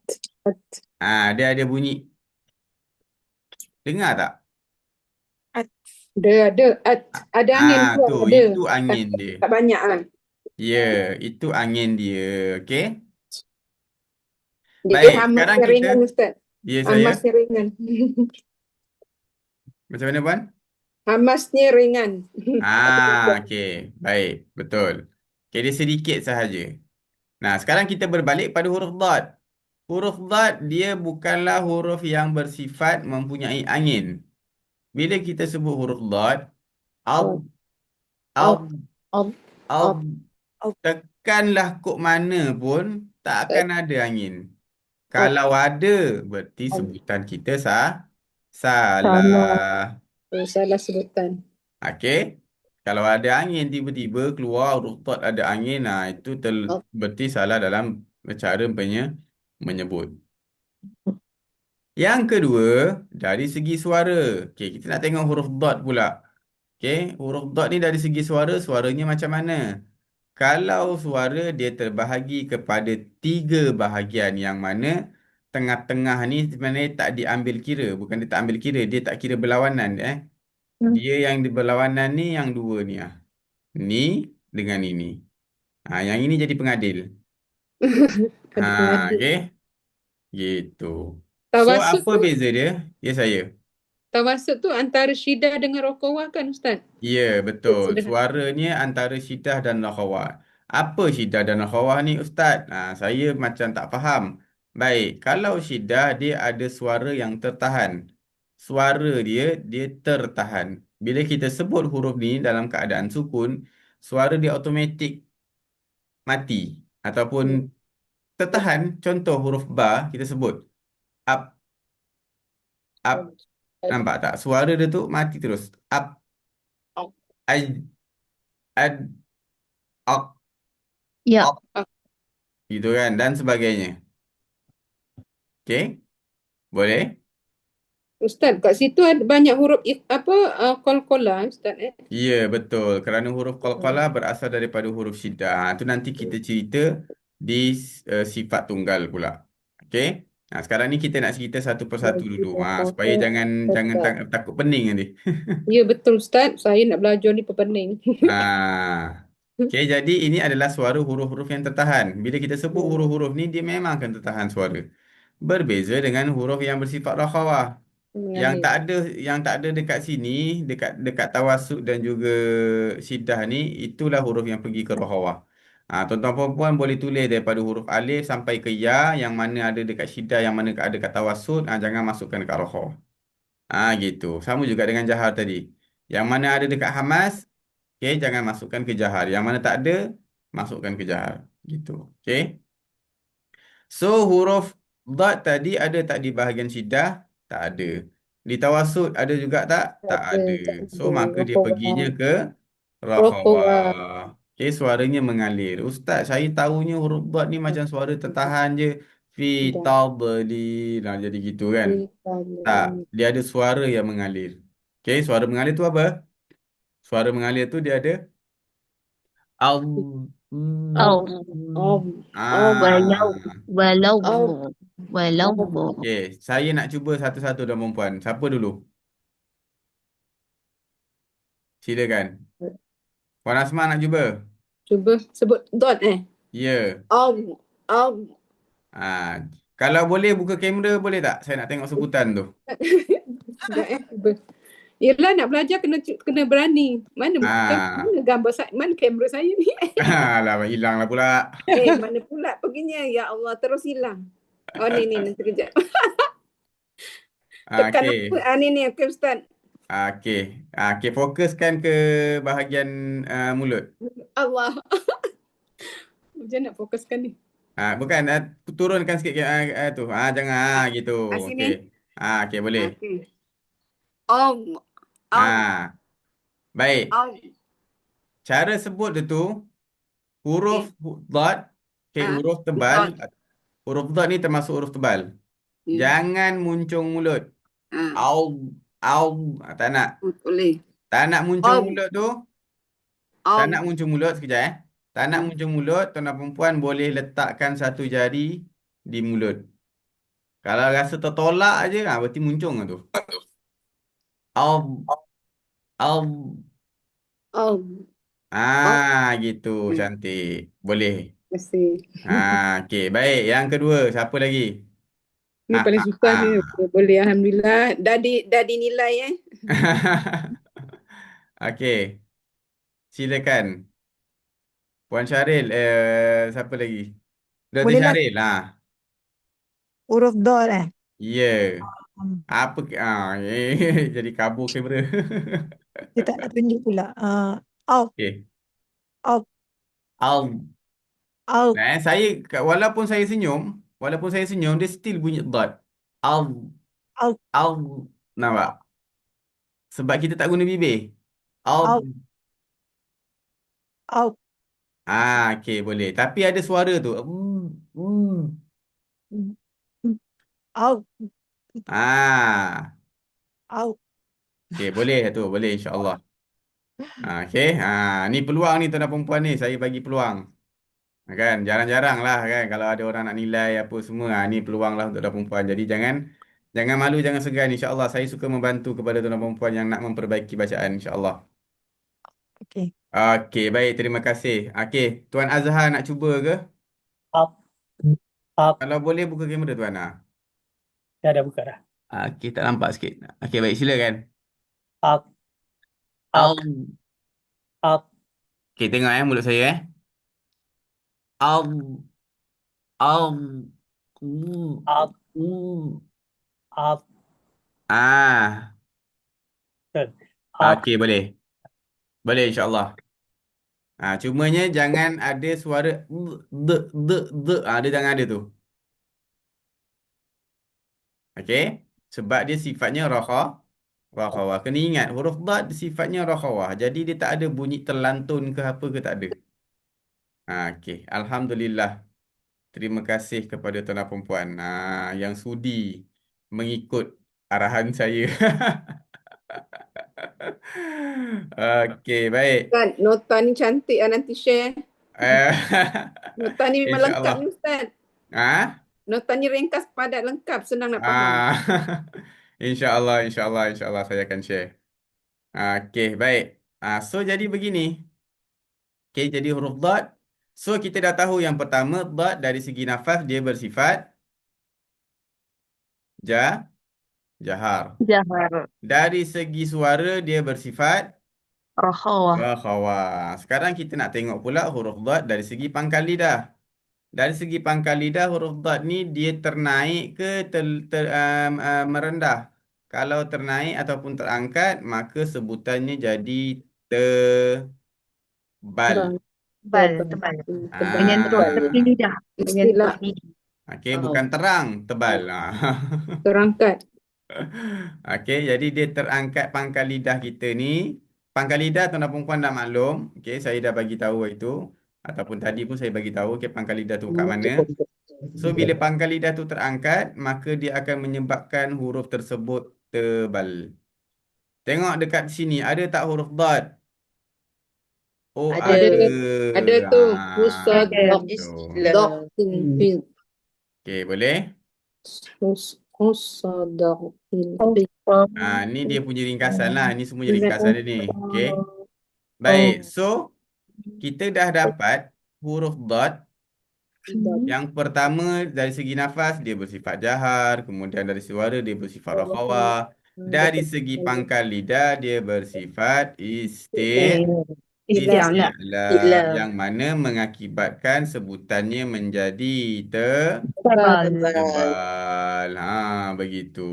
At. Dia ada bunyi. Dengar tak? Ada. At. Ada angin keluar. Tu, Ada. itu angin dia. Tak banyak kan. Ya, itu angin dia. Okey. Dia Baik, hamas sekarang yang kita, ringan Ustaz. ya saya, Hamasnya ringan. macam mana puan? Hamasnya ringan. Okey, baik, betul. Okey, dia sedikit sahaja. Nah, sekarang kita berbalik pada huruf dad. Huruf dad dia bukanlah huruf yang bersifat mempunyai angin. Bila kita sebut huruf dad, ad, ad, Ad. ad, tekanlah kok mana pun tak akan ada angin. Kalau ada, berarti sebutan kita salah. Salah sebutan. Okey. Kalau ada angin tiba-tiba keluar huruf dad ada angin, itu berarti salah dalam cara menyebut. Yang kedua, dari segi suara. Okey, kita nak tengok huruf dad pula. Okey, huruf dad ni dari segi suara, suaranya macam mana? Kalau suara dia terbahagi kepada 3 bahagian yang mana tengah-tengah ni sebenarnya tak diambil kira. Bukan dia tak ambil kira, dia tak kira berlawanan. Dia yang berlawanan ni yang dua ni. Ni dengan ini. Yang ini jadi pengadil. Okey. Gitu. So, Tawasud apa tu, beza dia? Ya, saya. tawasud tu antara Syida dengan Rokawah kan Ustaz? Ya, betul. Sudah. Suaranya antara Syiddah dan Nakhawah. Apa Syiddah dan Nakhawah ni, Ustaz? Saya macam tak faham. Baik, kalau Syiddah, dia ada suara yang tertahan. Suara dia tertahan. Bila kita sebut huruf ni dalam keadaan sukun, suara dia automatik mati. Ataupun tertahan. Contoh huruf ba, kita sebut. Up, up. Nampak tak? Suara dia tu mati terus. Up, aj, ad, ak, Ya. ak. Gitu kan? Dan sebagainya. Okey? Boleh? Ustaz, kat situ ada banyak huruf qalqalah Ustaz Ya, betul. Kerana huruf qalqalah berasal daripada huruf syiddah. Itu nanti kita cerita di sifat tunggal pula. Okey? Sekarang ni kita nak cerita satu persatu dulu. Supaya jangan takut pening nanti. Ya betul Ustaz, saya nak belajar ni pening. Okey, jadi ini adalah suara huruf-huruf yang tertahan. Bila kita sebut huruf-huruf ni, dia memang akan tertahan suara. Berbeza dengan huruf yang bersifat rakhawah. Yang tak ada dekat sini, dekat tawasud dan juga syiddah ni, itulah huruf yang pergi ke rakhawah. Tuan-tuan puan-puan boleh tulis daripada huruf alif sampai ke ya, yang mana ada dekat syiddah, yang mana ada dekat tawasud, jangan masukkan dekat rakhawah. Gitu. Sama juga dengan jahar tadi. Yang mana ada dekat hamas, okey, jangan masukkan ke jahar. Yang mana tak ada, masukkan ke jahar. Gitu. Okey. So, huruf Dot tadi ada tak di bahagian syiddah? Tak ada. Di tawasud ada juga tak? Tak Tak ada, ada. tak So, ada. maka dia perginya Rohawah. ke Rohawah. rakhawah. Okey, suaranya mengalir. Ustaz, saya tahunya huruf dot ni macam suara tertahan je. Fi Tidak. tadli. Nah, jadi gitu kan? Tak, dia ada suara yang mengalir. Okey, suara mengalir tu apa? Suara mengalir tu dia ada al. Au. Om. Walau. Ah. Walau. Om. Walau. Okey, saya nak cuba satu-satu dan perempuan. Siapa dulu? Silakan. Puan Asma nak cuba? Cuba sebut dot Ya. Om. Om. Ah, kalau boleh buka kamera boleh tak? Saya nak tengok sebutan tu. Sekejap cuba. Yelah nak belajar kena berani. Mana Ah. mana gambar saya, mana kamera saya ni? Alah, hilang lah pula. Mana pula perginya? Ya Allah, terus hilang. Oh ni nanti kejap. Tekan Okey. apa? Ni okey Ustaz. Okey. Okey, fokuskan ke bahagian mulut. Allah. Macam nak fokuskan ni? Bukan, turunkan sikit tu. Jangan gitu. Sini. Okey. Okey, boleh. Okey. Om. Baik. Om. Cara sebut dia tu huruf dot. Okey, huruf tebal. Huruf dot ni termasuk huruf tebal. Jangan muncung mulut. Au. Tak nak. Boleh. Tak nak muncung Om. mulut tu. Tak nak muncung mulut sekejap. Tak nak muncung mulut, tuan dan perempuan boleh letakkan satu jari di mulut. Kalau rasa tertolak aje, berarti muncung tu. Om. Om. Gitu. Cantik. Boleh. Terima kasih. Okey, baik. Yang kedua, siapa lagi? Ni paling susah ni. Boleh, alhamdulillah. Dah dinilai Okey. Silakan. Puan Syaril, siapa lagi? Dr. Boleh lah. Syaril, Huruf dot Ya. Apa jadi kabur kamera. Dia tak nak tunjuk pula. Au. Okey. Au. Al. Au. Walaupun saya senyum, dia still bunyi dot. Al. Au. Al. Nampak? Sebab kita tak guna bibir. Al. Au. Au. Okey, boleh. Tapi ada suara tu. Au. Au. Okey, boleh tu. Boleh, insya-Allah. Okey. Ni peluang ni tuan dan perempuan ni. Saya bagi peluang. Kan? Jarang-jarang lah kan. Kalau ada orang nak nilai apa semua. Ni peluang lah untuk tuan dan perempuan. Jadi jangan malu, jangan segan. InsyaAllah saya suka membantu kepada tuan dan perempuan yang nak memperbaiki bacaan. InsyaAllah. Okey. Okey, baik. Terima kasih. Okey, Tuan Azhar nak cuba ke? Up. Kalau boleh buka kamera Tuan. Dah buka dah. Okey, tak nampak sikit. Okey, baik. Silakan. Up. Al. Up. Okey, tengok mulut saya Al. Al. Up. Up. Up. Okey, boleh. Boleh, insyaAllah. Cumanya jangan ada suara dia jangan ada tu. Okey? Sebab dia sifatnya rakhawah. Kena ingat, huruf dad sifatnya rakhawah. Jadi dia tak ada bunyi terlantun ke apa ke, tak ada. Okey. Alhamdulillah. Terima kasih kepada tuan dan perempuan yang sudi mengikut arahan saya. Okey, baik. Ustaz, nota ni cantik nanti share. Eh, Nota ni memang lengkap InsyaAllah. ni Ustaz. Nota ni ringkas, padat, lengkap, senang nak faham. InsyaAllah saya akan share. Okey, baik. So jadi begini. Okey, jadi huruf dad. So kita dah tahu yang pertama, dad dari segi nafas dia bersifat jahar. Dari segi suara dia bersifat rakhawah. Sekarang kita nak tengok pula huruf dad dari segi pangkal lidah. Dari segi pangkal lidah, huruf dad ni dia ternaik ke merendah. Kalau ternaik ataupun terangkat, maka sebutannya jadi tebal. Tebal. Dengan tepi lidah. Okey, bukan terang, tebal. Terangkat. Okey, jadi dia terangkat pangkal lidah kita ni. Pangkal lidah tuan dan perempuan dah maklum. Okey, saya dah bagi tahu itu. Ataupun tadi pun saya bagi tahu okey pangkal lidah tu kat mana. So bila pangkal lidah tu terangkat, maka dia akan menyebabkan huruf tersebut tebal. Tengok dekat sini, ada tak huruf dad? Oh, Ada. Ada tu. Ah, Musadaq. tu. Daq. Tin. Okey, boleh? Musadaq. Ni dia punya ringkasan lah. Ni semua ringkasan dia ni. Okey. Baik, so kita dah dapat huruf dad. Yang pertama dari segi nafas dia bersifat jahar, kemudian dari suara dia bersifat rakhawah. Dari segi pangkal lidah dia bersifat isti'la, yang mana mengakibatkan sebutannya menjadi tebal. Begitu.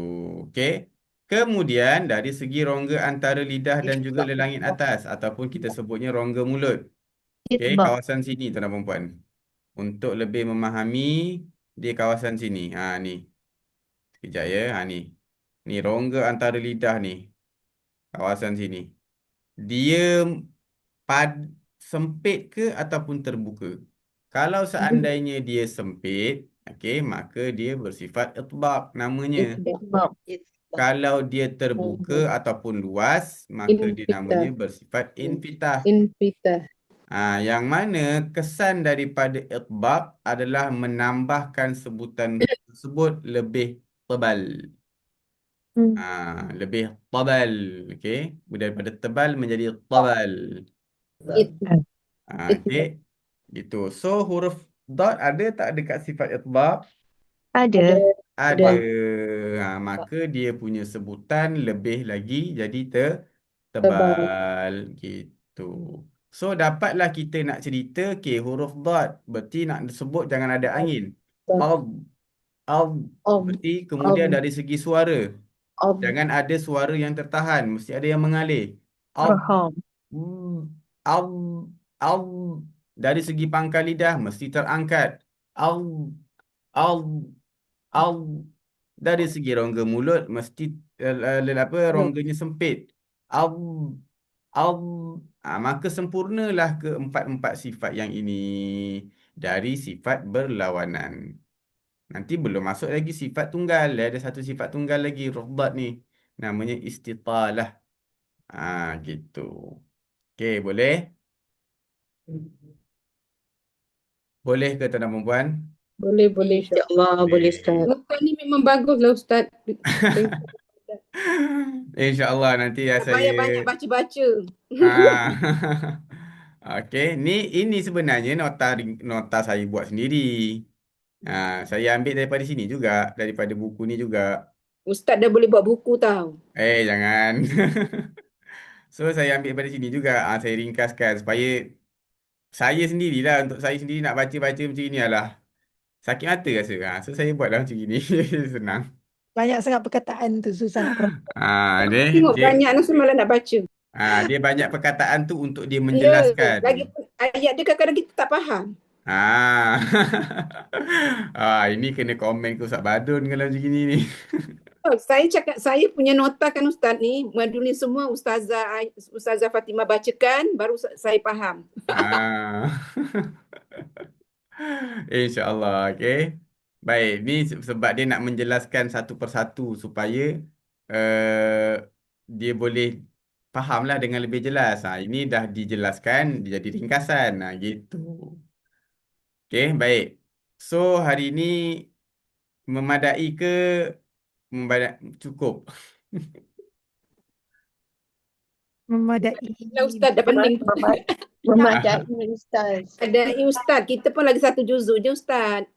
Okey. Kemudian dari segi rongga antara lidah dan juga lelangit atas ataupun kita sebutnya rongga mulut. Okey, kawasan sini tuan dan puan. Untuk lebih memahami di kawasan sini. Ni. Sekejap ya. Ni. Ni rongga antara lidah ni. Kawasan sini. Dia sempit ke ataupun terbuka? Kalau seandainya dia sempit, okey, maka dia bersifat itbaq namanya. Kalau dia terbuka ataupun luas, maka dia namanya bersifat infitah. Yang mana kesan daripada itbaq adalah menambahkan sebutan tersebut lebih tebal. Lebih tebal. Okey. Daripada tebal menjadi tebal. Okey. Gitu. So huruf dot ada tak dekat sifat itbaq? Ada. Ada. Maka dia punya sebutan lebih lagi jadi tebal. Gitu. So dapatlah kita nak cerita huruf dot berarti nak sebut jangan ada angin. Berarti kemudian dari segi suara jangan ada suara yang tertahan, mesti ada yang mengalir. Faham. Al al dari segi pangkal lidah mesti terangkat. Al al dari segi rongga mulut mesti rongganya sempit. Al al maka sempurnalah keempat-empat sifat yang ini dari sifat berlawanan. Nanti belum masuk lagi sifat tunggal. Ada satu sifat tunggal lagi huruf ni. Namanya istitalah. Gitu. Okey, boleh? Boleh ke tuan dan perempuan? Boleh. InsyaAllah boleh Ustaz. Ustaz ni memang baguslah Ustaz. InsyaAllah nanti Tak saya... payah banyak baca-baca. Okey, ini sebenarnya nota saya buat sendiri. Saya ambil daripada sini juga, daripada buku ni juga. Ustaz dah boleh buat buku tau. Jangan. So saya ambil daripada sini juga. Saya ringkaskan supaya saya sendirilah, untuk saya sendiri nak baca-baca macam ni adalah sakit mata rasa. So saya buatlah macam ni. Senang. Banyak sangat perkataan tu, susah nak Tengok banyak langsung malah nak baca. Dia banyak perkataan tu untuk dia Ya, menjelaskan. lagi ayat dia kadang-kadang kita tak faham. Ini kena komen ke Ustaz Badun kalau macam gini ni. Saya cakap, saya punya nota kan Ustaz ni, modul ni semua Ustazah Fatimah bacakan, baru saya faham. InsyaAllah, okey. Baik, ni sebab dia nak menjelaskan satu persatu supaya dia boleh fahamlah dengan lebih jelas. Ini dah dijelaskan, dia jadi ringkasan. Gitu. Okey, baik. So, hari ini memadai ke cukup? memadai. Ustaz dah pening. Memadai Ustaz. Ada Ustaz, kita pun lagi satu juzuk je Ustaz.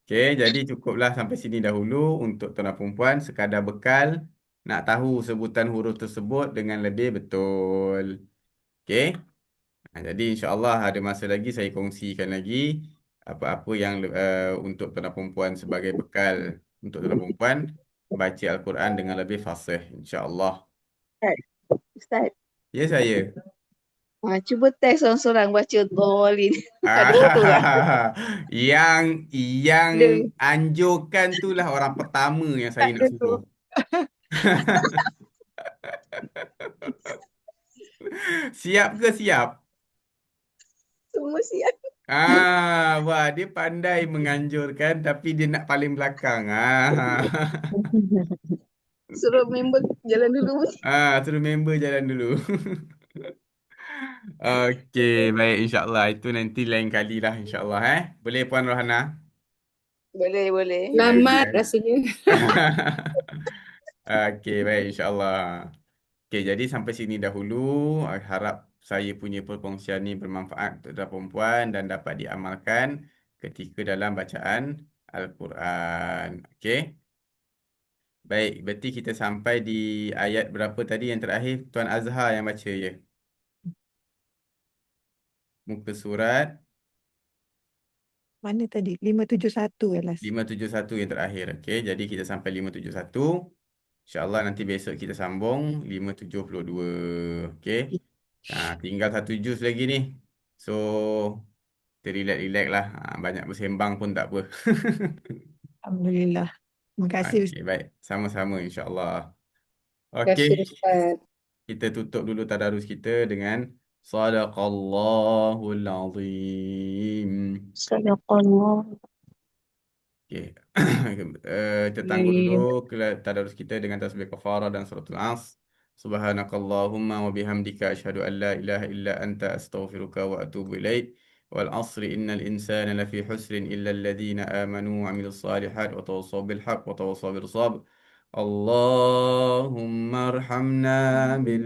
Okey, jadi cukuplah sampai sini dahulu untuk tuan dan perempuan sekadar bekal nak tahu sebutan huruf tersebut dengan lebih betul. Okey. Jadi insya-Allah ada masa lagi saya kongsikan lagi apa-apa yang untuk tuan dan perempuan sebagai bekal untuk tuan dan perempuan baca Al-Quran dengan lebih fasih insya-Allah. Ustaz. Ya saya. Cuba test seorang-seorang baca dolin. Ada betul tak? Yang Ada. anjurkan tu lah orang pertama yang Tak saya ada nak tu. suruh. Siap ke siap? Semua siap. Wah, dia pandai menganjurkan tapi dia nak paling belakang. Suruh member jalan dulu. Suruh member jalan dulu. Okey, baik, insyaAllah. Itu nanti lain kali lah, insyaAllah. Boleh Puan Rohana? Boleh, boleh. Selamat Okey. rasanya. Okey, baik, insyaAllah. Okey, jadi sampai sini dahulu. Harap saya punya perkongsian ni bermanfaat untuk perempuan dan dapat diamalkan ketika dalam bacaan Al-Quran. Okey. Baik, berarti kita sampai di ayat berapa tadi yang terakhir? Tuan Azhar yang baca ya. Muka surat Mana tadi? 571 Elas. 571 yang terakhir. Okey, jadi kita sampai 571. InsyaAllah nanti besok kita sambung 572. Okey. Tinggal satu juz lagi ni. So, kita relax-relax lah. Banyak bersembang pun tak apa. Alhamdulillah. Terima kasih Okey, baik. Sama-sama insyaAllah. Terima kasih Okey, Ustaz. kita tutup dulu tadarus kita dengan Sadaqallahul Azim. Sadaqallah. Okey. Kita tangguh dulu tadarus kita dengan tasbih kafarah dan suratul As. Subhanakallahumma wa bihamdika asyhadu an la ilaha illa anta astaghfiruka wa atubu ilaik. Wal asri innal insana lafi husrin illa alladhina amanu wa amilus salihat wa tawassaw bil haqq wa tawassaw bis sabr. Allahumma arhamna bil